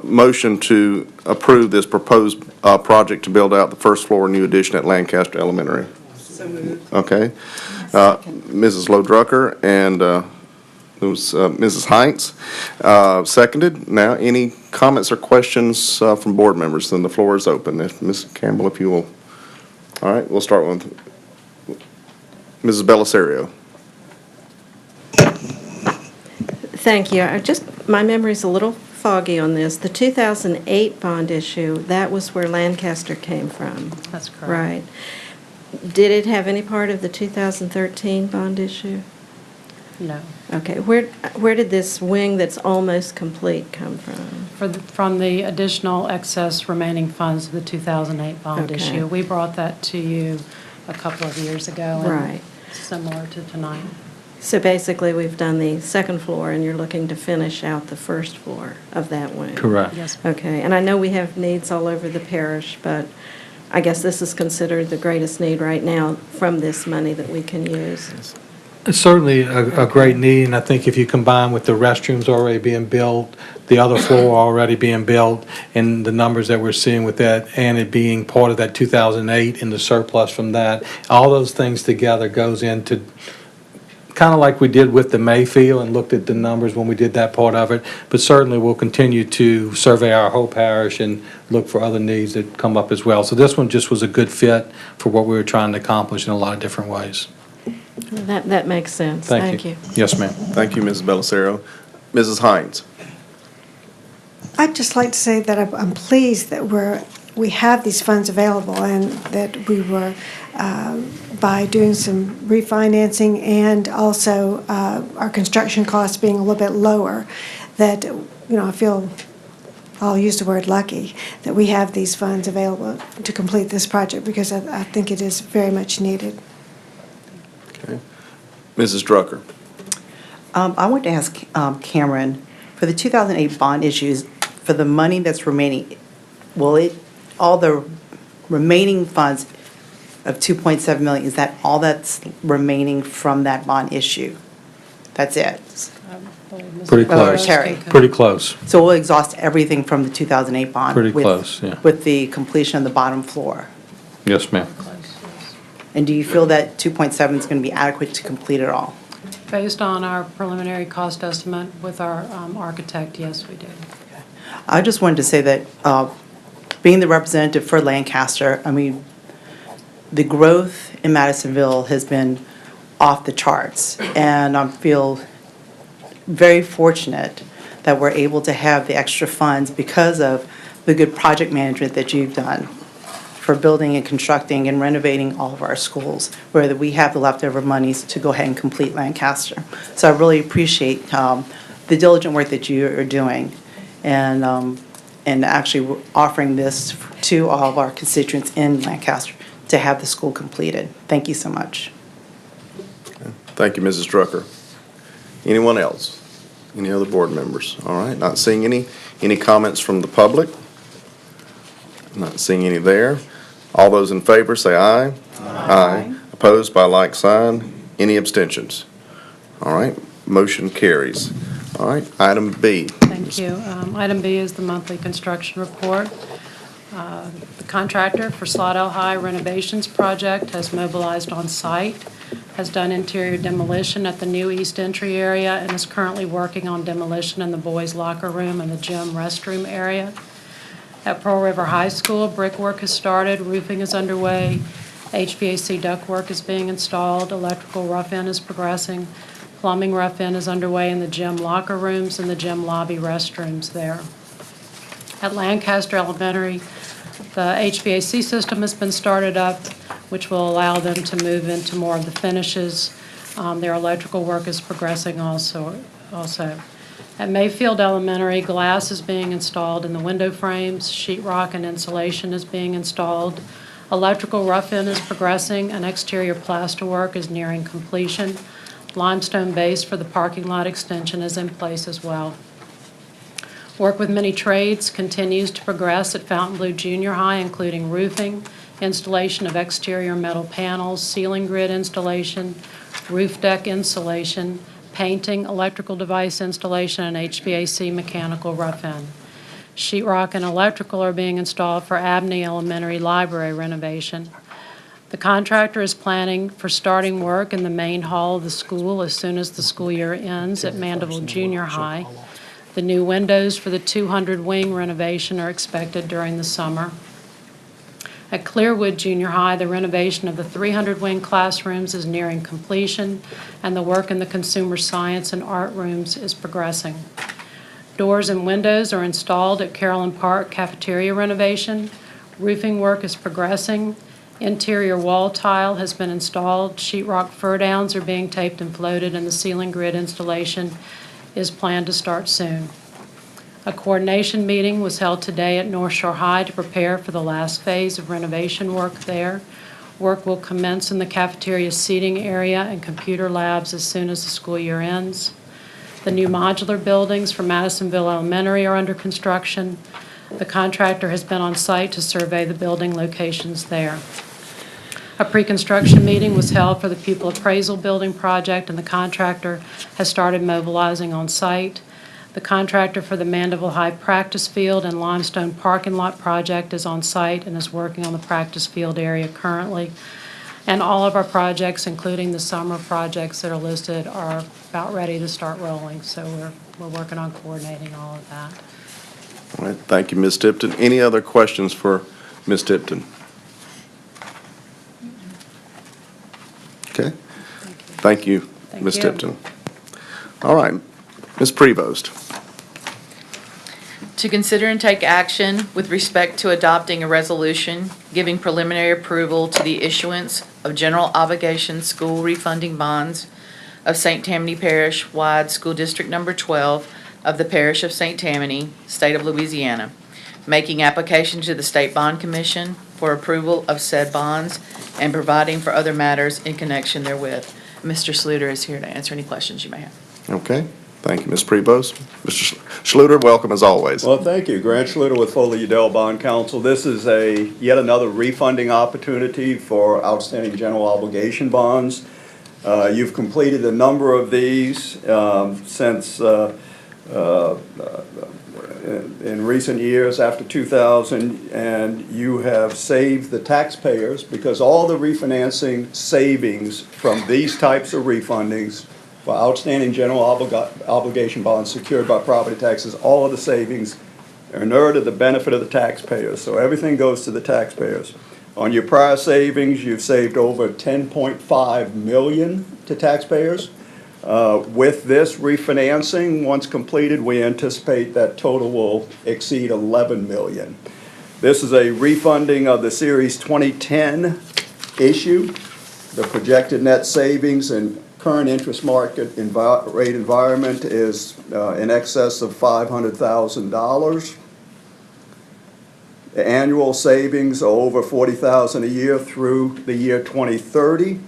motion to approve this proposed project to build out the first floor new addition at Lancaster Elementary? So moved. Okay. Mrs. Lodrucker and it was Mrs. Heinz, seconded. Now, any comments or questions from board members? Then the floor is open. If Ms. Campbell, if you will. All right, we'll start with Mrs. Bellisario. Thank you. My memory's a little foggy on this. The 2008 bond issue, that was where Lancaster came from. That's correct. Right. Did it have any part of the 2013 bond issue? No. Okay. Where did this wing that's almost complete come from? From the additional excess remaining funds of the 2008 bond Okay. issue. We brought that to you a couple of years ago. and Right. Similar to tonight. So basically, we've done the second floor, and you're looking to finish out the first floor of that wing? Correct. Yes. Okay. And I know we have needs all over the parish, but I guess this is considered the greatest need right now from this money that we can use. It's certainly a great need, and I think if you combine with the restrooms already being built, the other floor already being built, and the numbers that we're seeing with that, and it being part of that 2008 and the surplus from that, all those things together goes into kind of like we did with the Mayfield and looked at the numbers when we did that part of it, but certainly we'll continue to survey our whole parish and look for other needs that come up as well. So this one just was a good fit for what we were trying to accomplish in a lot of different ways. That makes sense. Thank you. Yes, ma'am. Thank you, Mrs. Bellisario. Mrs. Hines. I'd just like to say that I'm pleased that we have these funds available, and that we were, by doing some refinancing and also our construction costs being a little bit lower, that, I feel, I'll use the word lucky, that we have these funds available to complete this project, because I think it is very much needed. Okay. Mrs. Drucker. I want to ask Cameron, for the 2008 bond issues, for the money that's remaining, all the remaining funds of $2.7 million, is that all that's remaining from that bond issue? That's it? Pretty close. Terry. Pretty close. So we'll exhaust everything from the 2008 bond? Pretty close, yeah. With the completion of the bottom floor? Yes, ma'am. And do you feel that 2.7 is going to be adequate to complete it all? Based on our preliminary cost estimate with our architect, yes, we do. I just wanted to say that being the representative for Lancaster, the growth in Madisonville has been off the charts, and I feel very fortunate that we're able to have the extra funds because of the good project management that you've done for building and constructing and renovating all of our schools, where we have the leftover monies to go ahead and complete Lancaster. So I really appreciate the diligent work that you are doing, and actually offering this to all of our constituents in Lancaster to have the school completed. Thank you so much. Thank you, Mrs. Drucker. Anyone else? Any other board members? All right, not seeing any. Any comments from the public? Not seeing any there. All those in favor say aye. Aye. Opposed by like sign. Any abstentions? All right, motion carries. All right, item B. Thank you. Item B is the monthly construction report. The contractor for Slidell High renovations project has mobilized on site, has done interior demolition at the new east entry area, and is currently working on demolition in the boys' locker room and the gym restroom area. At Pearl River High School, brickwork has started, roofing is underway, HVAC ductwork is being installed, electrical rough-in is progressing, plumbing rough-in is underway in the gym locker rooms and the gym lobby restrooms there. At Lancaster Elementary, the HVAC system has been started up, which will allow them to move into more of the finishes. Their electrical work is progressing also. At Mayfield Elementary, glass is being installed in the window frames, sheetrock and insulation is being installed. Electrical rough-in is progressing, and exterior plasterwork is nearing completion. Limestone base for the parking lot extension is in place as well. Work with many trades continues to progress at Fontainebleau Junior High, including roofing, installation of exterior metal panels, ceiling grid installation, roof deck insulation, painting, electrical device installation, and HVAC mechanical rough-in. Sheetrock and electrical are being installed for Abney Elementary Library renovation. The contractor is planning for starting work in the main hall of the school as soon as the school year ends at Mandeville Junior High. The new windows for the 200 wing renovation are expected during the summer. At Clearwood Junior High, the renovation of the 300 wing classrooms is nearing completion, and the work in the consumer science and art rooms is progressing. Doors and windows are installed at Carolyn Park cafeteria renovation. Roofing work is progressing. Interior wall tile has been installed. Sheetrock fur downs are being taped and floated, and the ceiling grid installation is planned to start soon. A coordination meeting was held today at North Shore High to prepare for the last phase of renovation work there. Work will commence in the cafeteria seating area and computer labs as soon as the school year ends. The new modular buildings for Madisonville Elementary are under construction. The contractor has been on site to survey the building locations there. A pre-construction meeting was held for the pupil appraisal building project, and the contractor has started mobilizing on site. The contractor for the Mandeville High practice field and limestone parking lot project is on site and is working on the practice field area currently. And all of our projects, including the summer projects that are listed, are about ready to start rolling. So we're working on coordinating all of that. All right, thank you, Ms. Tipton. Any other questions for Ms. Tipton? Okay. Thank you, Ms. Tipton. All right, Ms. Prevost. To consider and take action with respect to adopting a resolution giving preliminary approval to the issuance of general obligation school refunding bonds of St. Tammany Parish wide School District Number 12 of the Parish of St. Tammany, State of Louisiana, making application to the State Bond Commission for approval of said bonds and providing for other matters in connection therewith. Mr. Sluter is here to answer any questions you may have. Okay. Thank you, Ms. Prevost. Mr. Schluter, welcome as always. Well, thank you. Grant Schluter with Foley Udell Bond Counsel. This is yet another refunding opportunity for outstanding general obligation bonds. You've completed a number of these since in recent years after 2000, and you have saved the taxpayers because all the refinancing savings from these types of refundings for outstanding general obligation bonds secured by property taxes, all of the savings are inured to the benefit of the taxpayers. So everything goes to the taxpayers. On your prior savings, you've saved over $10.5 million to taxpayers. With this refinancing, once completed, we anticipate that total will exceed $11 million. This is a refunding of the Series 2010 issue. The projected net savings in current interest market rate environment is in excess of $500,000. The annual savings are over $40,000 a year through the year 2030.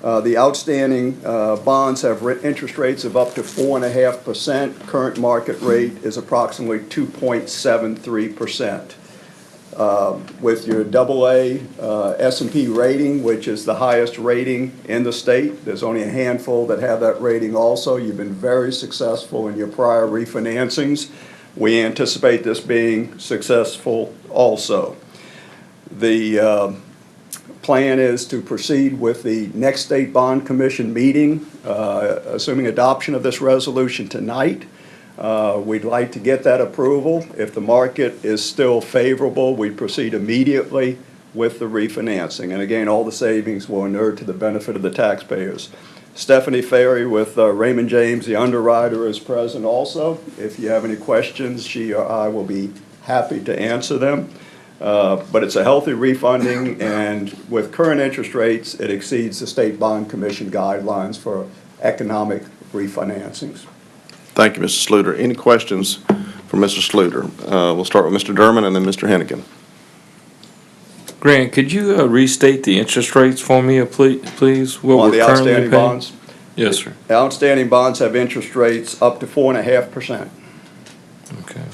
The outstanding bonds have interest rates of up to 4.5%. Current market rate is approximately 2.73%. With your AA S&P rating, which is the highest rating in the state, there's only a handful that have that rating also. You've been very successful in your prior refinancings. We anticipate this being successful also. The plan is to proceed with the next State Bond Commission meeting, assuming adoption of this resolution tonight. We'd like to get that approval. If the market is still favorable, we proceed immediately with the refinancing. And again, all the savings will inure to the benefit of the taxpayers. Stephanie Ferry with Raymond James, the underwriter, is present also. If you have any questions, she or I will be happy to answer them. But it's a healthy refunding, and with current interest rates, it exceeds the State Bond Commission guidelines for economic refinancings. Thank you, Mr. Sluter. Any questions for Mr. Sluter? We'll start with Mr. Durman and then Mr. Hennigan. Grant, could you restate the interest rates for me, please? What On we're the currently outstanding paying? bonds? Yes, sir. The outstanding bonds have interest rates up to 4.5%. Okay.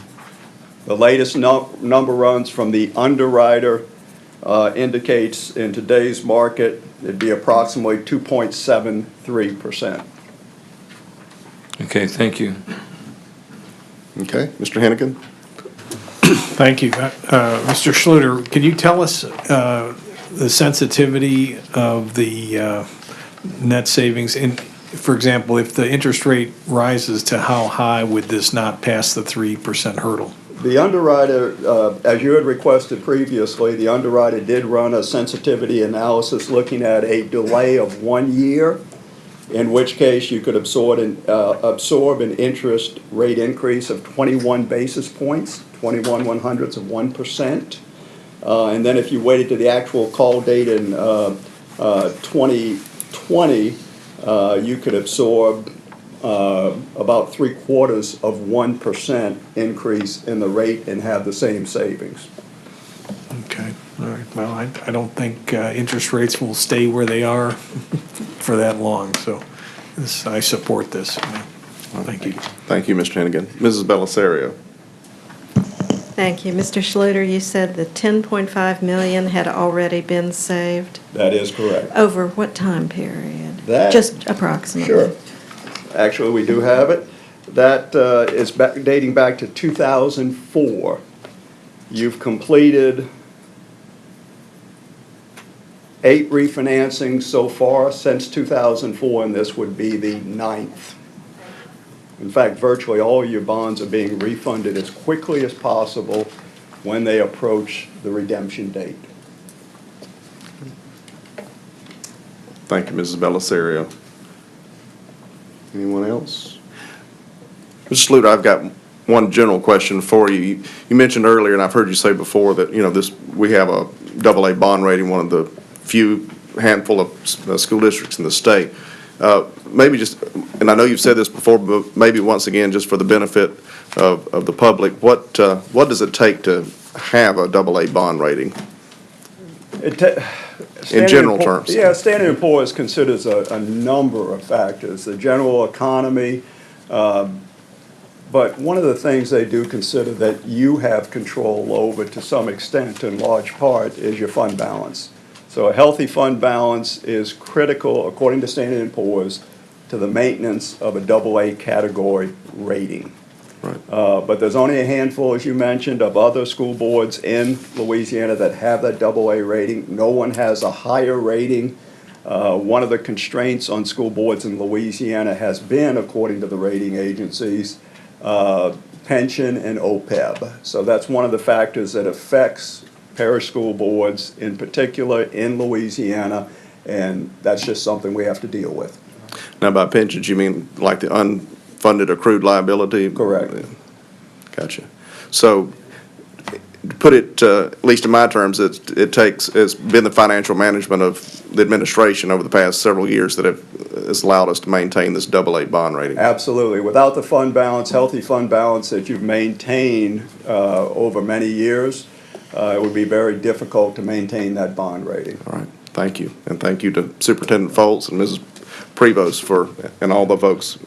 The latest number runs from the underwriter indicates in today's market it'd be approximately 2.73%. Okay, thank you. Okay, Mr. Hennigan. Thank you. Mr. Schluter, can you tell us the sensitivity of the net savings? For example, if the interest rate rises, to how high would this not pass the 3% hurdle? The underwriter, as you had requested previously, the underwriter did run a sensitivity analysis looking at a delay of 1 year, in which case you could absorb an interest rate increase of 21 basis points, 21 1/100ths of 1%. And then if you waited to the actual call date in 2020, you could absorb about 3/4 of 1% increase in the rate and have the same savings. Okay, all right. Well, I don't think interest rates will stay where they are for that long, so I support this. Thank you. Thank you, Mr. Hennigan. Mrs. Bellisario. Thank you. Mr. Schluter, you said the $10.5 million had already been saved? That is correct. Over what time period? That- Just approximately. Sure. Actually, we do have it. That is dating back to 2004. You've completed 8 refinancings so far since 2004, and this would be the 9th. In fact, virtually all your bonds are being refunded as quickly as possible when they approach the redemption date. Thank you, Mrs. Bellisario. Anyone else? Mr. Sluter, I've got one general question for you. You mentioned earlier, and I've heard you say before, that we have a AA bond rating, one of the few handful of school districts in the state. Maybe just, and I know you've said this before, but maybe once again, just for the benefit of the public, what does it take to have a AA bond rating? In general terms. Yeah, Standard & Poor's considers a number of factors, the general economy, but one of the things they do consider that you have control over to some extent, in large part, is your fund balance. So a healthy fund balance is critical, according to Standard & Poor's, to the maintenance of a AA category rating. Right. But there's only a handful, as you mentioned, of other school boards in Louisiana that have that AA rating. No one has a higher rating. One of the constraints on school boards in Louisiana has been, according to the rating agencies, pension and OPEB. So that's one of the factors that affects parish school boards in particular in Louisiana, and that's just something we have to deal with. Now, by pensions, you mean like the unfunded accrued liability? Correct. Gotcha. So, to put it, at least in my terms, it's been the financial management of the administration over the past several years that has allowed us to maintain this AA bond rating. Absolutely. Without the fund balance, healthy fund balance that you've maintained over many years, it would be very difficult to maintain that bond rating. All right. Thank you. And thank you to Superintendent Foltz and Mrs. Prevost and all the folks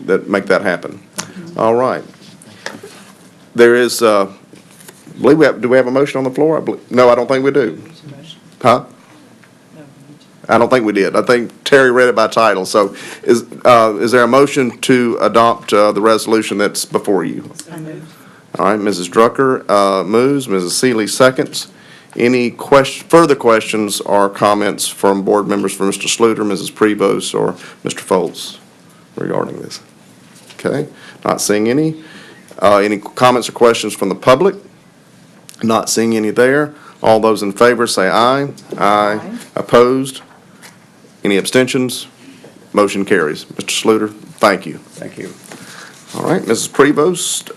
that make that happen. All right. There is, do we have a motion on the floor? No, I don't think we do. Huh? I don't think we did. I think Terry read it by title. So is there a motion to adopt the resolution that's before you? All right, Mrs. Drucker moves, Mrs. Seeley seconds. Any further questions or comments from board members for Mr. Sluter, Mrs. Prevost, or Mr. Foltz regarding this? Okay, not seeing any. Any comments or questions from the public? Not seeing any there. All those in favor say aye. Aye. Opposed? Any abstentions? Motion carries. Mr. Sluter, thank you. Thank you. All right, Mrs. Prevost,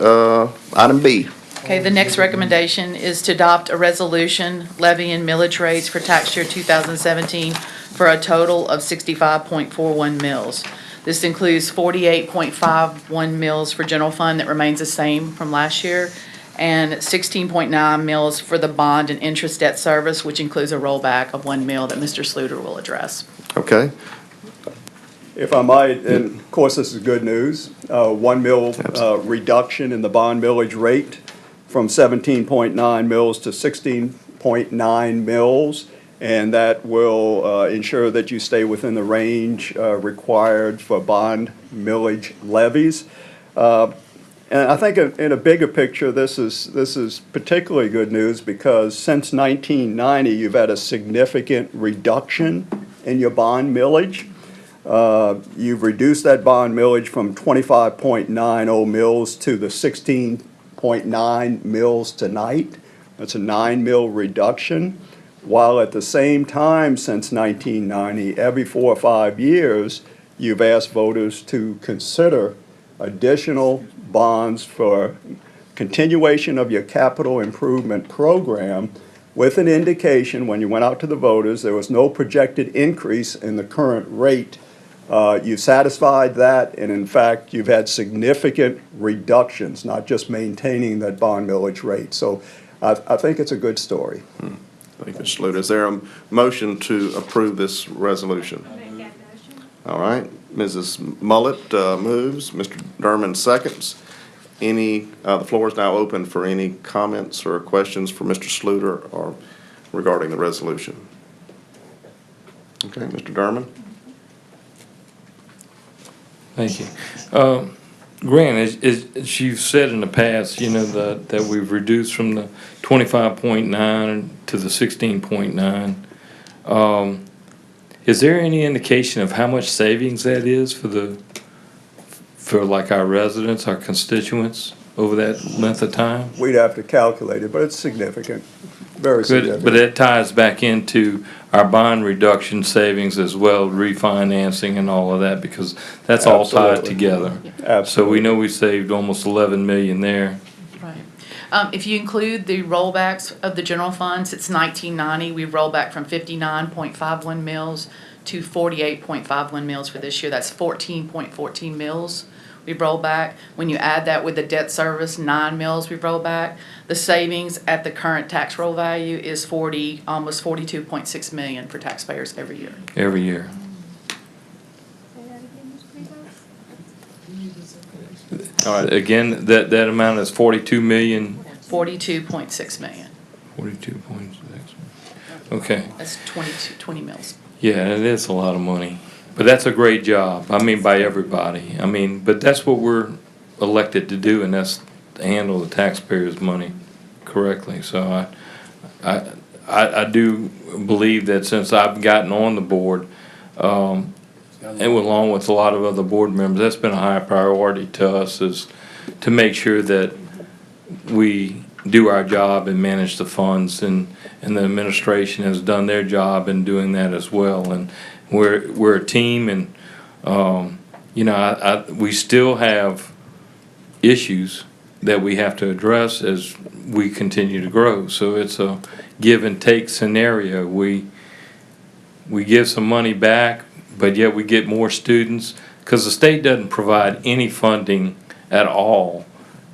item B. Okay, the next recommendation is to adopt a resolution levying millage rates for tax year 2017 for a total of 65.41 mills. This includes 48.51 mills for general fund that remains the same from last year, and 16.9 mills for the bond and interest debt service, which includes a rollback of 1 mill that Mr. Sluter will address. Okay. If I might, and of course this is good news, 1 mill reduction in the bond millage rate from 17.9 mills to 16.9 mills. And that will ensure that you stay within the range required for bond millage levies. And I think in a bigger picture, this is particularly good news because since 1990, you've had a significant reduction in your bond millage. You've reduced that bond millage from 25.90 mills to the 16.9 mills tonight. That's a 9 mill reduction. While at the same time, since 1990, every 4 or 5 years, you've asked voters to consider additional bonds for continuation of your capital improvement program with an indication when you went out to the voters, there was no projected increase in the current rate. You satisfied that, and in fact, you've had significant reductions, not just maintaining that bond millage rate. So I think it's a good story. Thank you, Mr. Sluter. Is there a motion to approve this resolution? All right. Mrs. Mullet moves. Mr. Derman seconds. The floor is now open for any comments or questions for Mr. Sluter or regarding the resolution. Okay, Mr. Derman. Thank you. Grant, as you've said in the past, you know, that we've reduced from the 25.9 to the 16.9. Is there any indication of how much savings that is for like our residents, our constituents over that length of time? We'd have to calculate it, but it's significant, very significant. But it ties back into our bond reduction savings as well, refinancing and all of that, because that's all tied together. Absolutely. So we know we saved almost 11 million there. Right. If you include the rollbacks of the general fund, since 1990, we've rolled back from 59.51 mills to 48.51 mills for this year. That's 14.14 mills we've rolled back. When you add that with the debt service, 9 mills we've rolled back. The savings at the current tax roll value is almost 42.6 million for taxpayers every year. Every year. All right, again, that amount is 42 million? 42.6 million. 42.6. Okay. That's 20 mills. Yeah, it is a lot of money. But that's a great job. I mean, by everybody. I mean, but that's what we're elected to do, and that's to handle the taxpayers' money correctly. So I do believe that since I've gotten on the board, and along with a lot of other board members, that's been a high priority to us, is to make sure that we do our job and manage the funds, and the administration has done their job in doing that as well. And We're a team, and, you know, we still have issues that we have to address as we continue to grow. So it's a give and take scenario. We give some money back, but yet we get more students, because the state doesn't provide any funding at all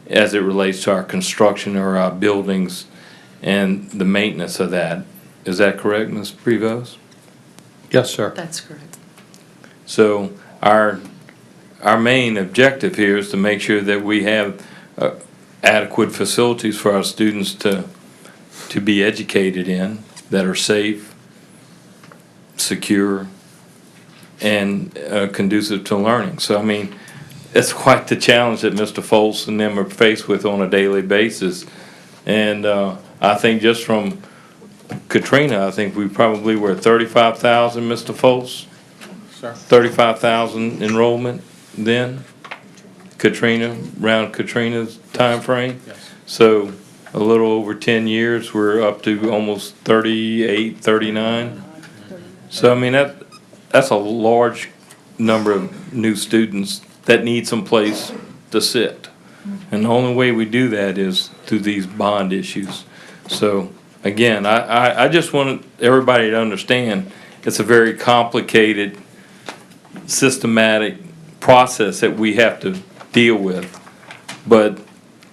as it relates to our construction or our buildings and the maintenance of that. Is that correct, Ms. Prevost? Yes, sir. That's correct. So our main objective here is to make sure that we have adequate facilities for our students to be educated in, that are safe, secure, and conducive to learning. So, I mean, it's quite the challenge that Mr. Foltz and them are faced with on a daily basis. And I think just from Katrina, I think we probably were at 35,000, Mr. Foltz? Sir. 35,000 enrollment then? Katrina, around Katrina's timeframe? Yes. So a little over 10 years, we're up to almost 38, 39. So, I mean, that's a large number of new students that need some place to sit. And the only way we do that is through these bond issues. So, again, I just want everybody to understand it's a very complicated, systematic process that we have to deal with. But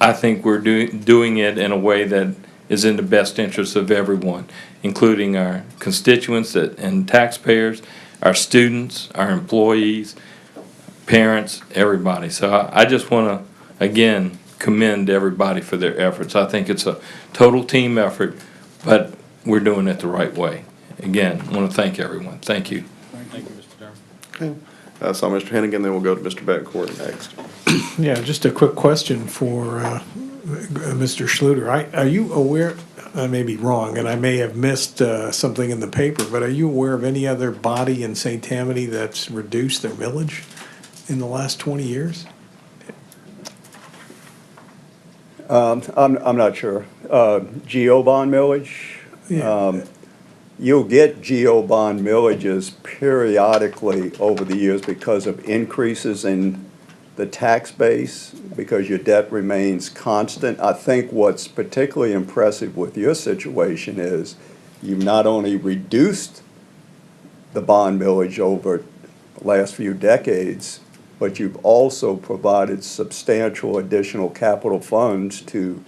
I think we're doing it in a way that is in the best interest of everyone, including our constituents and taxpayers, our students, our employees, parents, everybody. So I just want to, again, commend everybody for their efforts. I think it's a total team effort, but we're doing it the right way. Again, I want to thank everyone. Thank you. Thank you, Mr. Durham. Okay. So Mr. Hennigan, then we'll go to Mr. Betancourt next. Yeah, just a quick question for Mr. Schluter. Are you aware, I may be wrong, and I may have missed something in the paper, but are you aware of any other body in St. Tammany that's reduced their millage in the last 20 years? I'm not sure. Geo bond millage? Yeah. You'll get geo bond millages periodically over the years because of increases in the tax base, because your debt remains constant. I think what's particularly impressive with your situation is you've not only reduced the bond millage over the last few decades, but you've also provided substantial additional capital funds to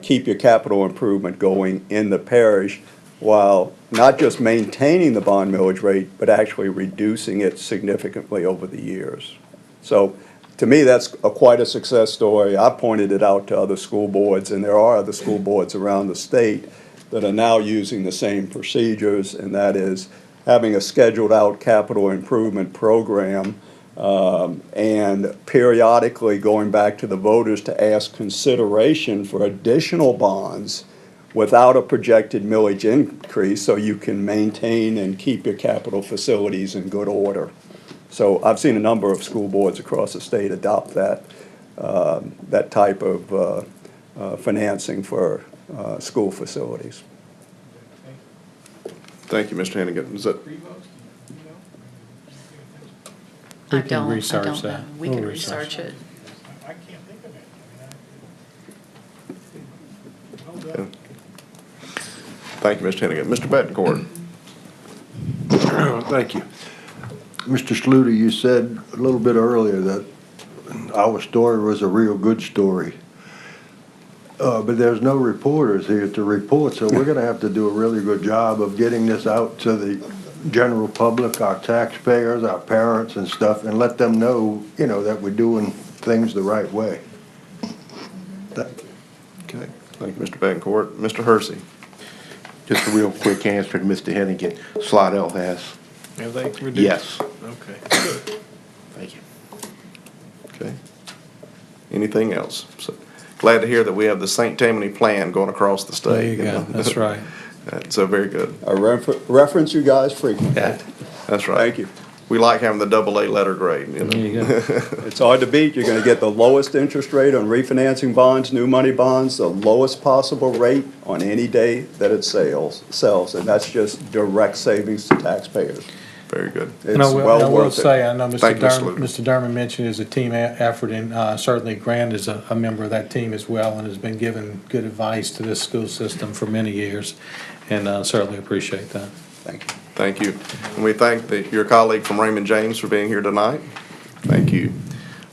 keep your capital improvement going in the parish, while not just maintaining the bond millage rate, but actually reducing it significantly over the years. So to me, that's quite a success story. I pointed it out to other school boards, and there are other school boards around the state that are now using the same procedures, and that is having a scheduled out capital improvement program and periodically going back to the voters to ask consideration for additional bonds without a projected millage increase, so you can maintain and keep your capital facilities in good order. So I've seen a number of school boards across the state adopt that, that type of financing for school facilities. Thank you, Mr. Hennigan. Is that? We can research know. that. We We'll can research it. Okay. Thank you, Mr. Hennigan. Mr. Betancourt. Thank you. Mr. Schluter, you said a little bit earlier that our story was a real good story. But there's no reporters here to report, so we're going to have to do a really good job of getting this out to the general public, our taxpayers, our parents and stuff, and let them know, you know, that we're doing things the right way. Okay. Thank you, Mr. Betancourt. Mr. Hersey. Just a real quick answer to Mr. Hennigan. Slidell has. Have they reduced? Yes. Okay. Thank you. Okay. Anything else? So glad to hear that we have the St. Tammany plan going across the state. There you go. That's right. So very good. I reference you guys frequently. Yeah, that's right. Thank you. We like having the AA letter grade. You know? There you go. It's hard to beat. You're going to get the lowest interest rate on refinancing bonds, new money bonds, the lowest possible rate on any day that it sells, and that's just direct savings to taxpayers. Very good. And I It's will, well I will worth it. say, I know Thank you, Mr. Luter. Mr. Derman mentioned it's a team effort, and certainly Grant is a member of that team as well, and has been giving good advice to this school system for many years, and certainly appreciate that. Thank you. Thank you. And we thank your colleague from Raymond James for being here tonight. Thank you.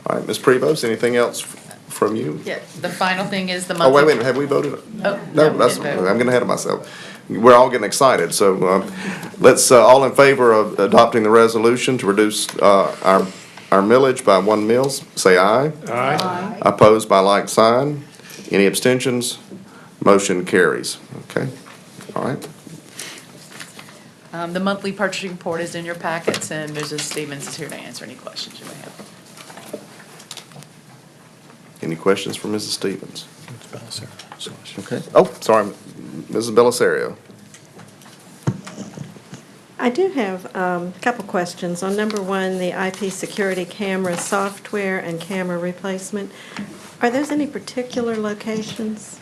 All right, Ms. Prevost, anything else from you? Yeah, the final thing is the Oh, monthly. wait a minute, have we voted? Oh, No, we that's, didn't vote. I'm getting ahead of myself. We're all getting excited, so let's, all in favor of adopting the resolution to reduce our millage by 1 mil, say aye. Aye. Opposed by like sign. Any abstentions? Motion carries. Okay, all right. The monthly purchasing report is in your packets, and Mrs. Stevens is here to answer any questions you may have. Any questions for Mrs. Stevens? Okay. Oh, sorry, Mrs. Bellisario. I do have a couple questions. On number one, the IP security camera software and camera replacement. Are those any particular locations?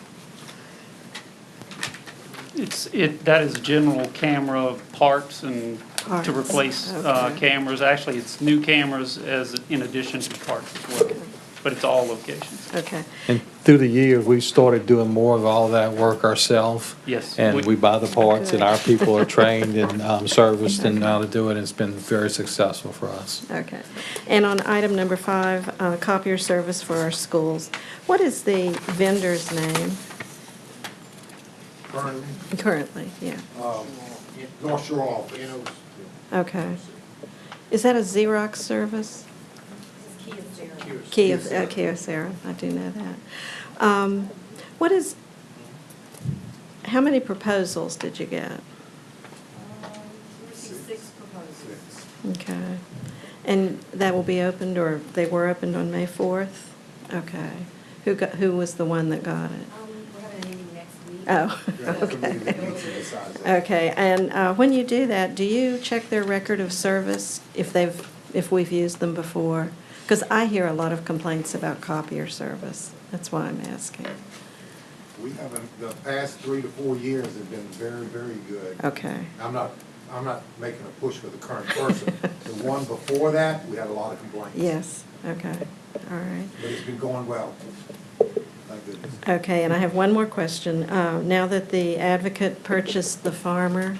That is general camera parts and Parts, to replace okay. cameras. Actually, it's new cameras as in addition to parts as well. But it's all locations. Okay. And through the years, we've started doing more of all that work ourselves. Yes. And we buy the parts, and our people are trained and serviced and know how to do it. It's been very successful for us. Okay. And on item number 5, copier service for our schools, what is the vendor's name? Currently, yeah. North Shore office. Okay. Is that a Xerox service? Kyocera, I do know that. How many proposals did you get? 6 proposals. Okay. And that will be opened, or they were opened on May 4th? Okay. Who was the one that got it? We're having a meeting next week. Oh, okay. Okay, and when you do that, do you check their record of service if we've used them before? Because I hear a lot of complaints about copier service. That's why I'm asking. We haven't, the past 3 to 4 years have been very, very good. Okay. I'm not making a push for the current person. The one before that, we had a lot of complaints. Yes, okay, all right. But it's been going well. Thank goodness. Okay, and I have one more question. Now that the advocate purchased the farmer,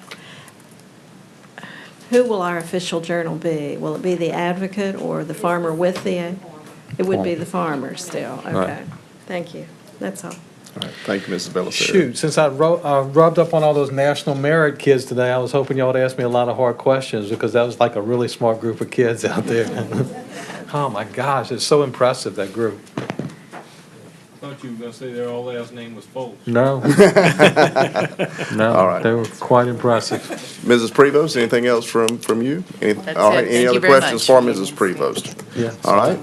who will our official journal be? Will it be the advocate or the farmer with the? It would be the farmer still, okay. Right. Thank you, that's all. All right, thank you, Mrs. Bellisario. Shoot, since I rubbed up on all those national merit kids today, I was hoping y'all would ask me a lot of hard questions, because that was like a really smart group of kids out there. Oh, my gosh, it's so impressive, that group. Thought you were gonna say their all last name was Foltz. No. No, All right. they were quite impressive. Mrs. Prevost, anything else from you? That's All right, it. any Thank other you very questions much. for Mrs. Prevost? Yeah. All right.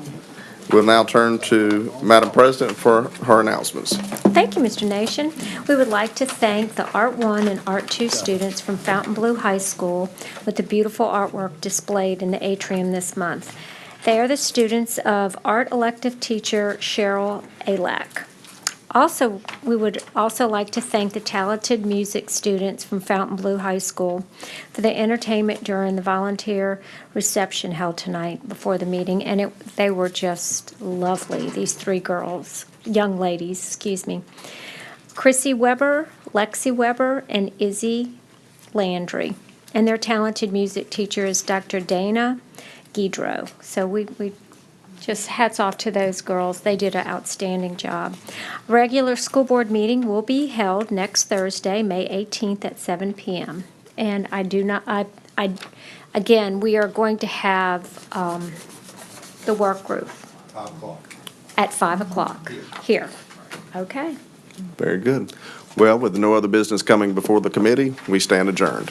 We'll now turn to Madam President for her announcements. Thank you, Mr. Nation. We would like to thank the Art 1 and Art 2 students from Fontainebleau High School with the beautiful artwork displayed in the atrium this month. They are the students of art elective teacher Cheryl Alack. Also, we would also like to thank the talented music students from Fontainebleau High School for the entertainment during the volunteer reception held tonight before the meeting, and they were just lovely, these 3 young ladies, excuse me. Chrissy Weber, Lexi Weber, and Izzy Landry. And their talented music teacher is Dr. Dana Guidro. So we just hats off to those girls. They did an outstanding job. Regular school board meeting will be held next Thursday, May 18th at 7 p.m. And again, we are going to have the work group 5 o'clock. at 5 o'clock here. Okay. Very good. Well, with no other business coming before the committee, we stand adjourned.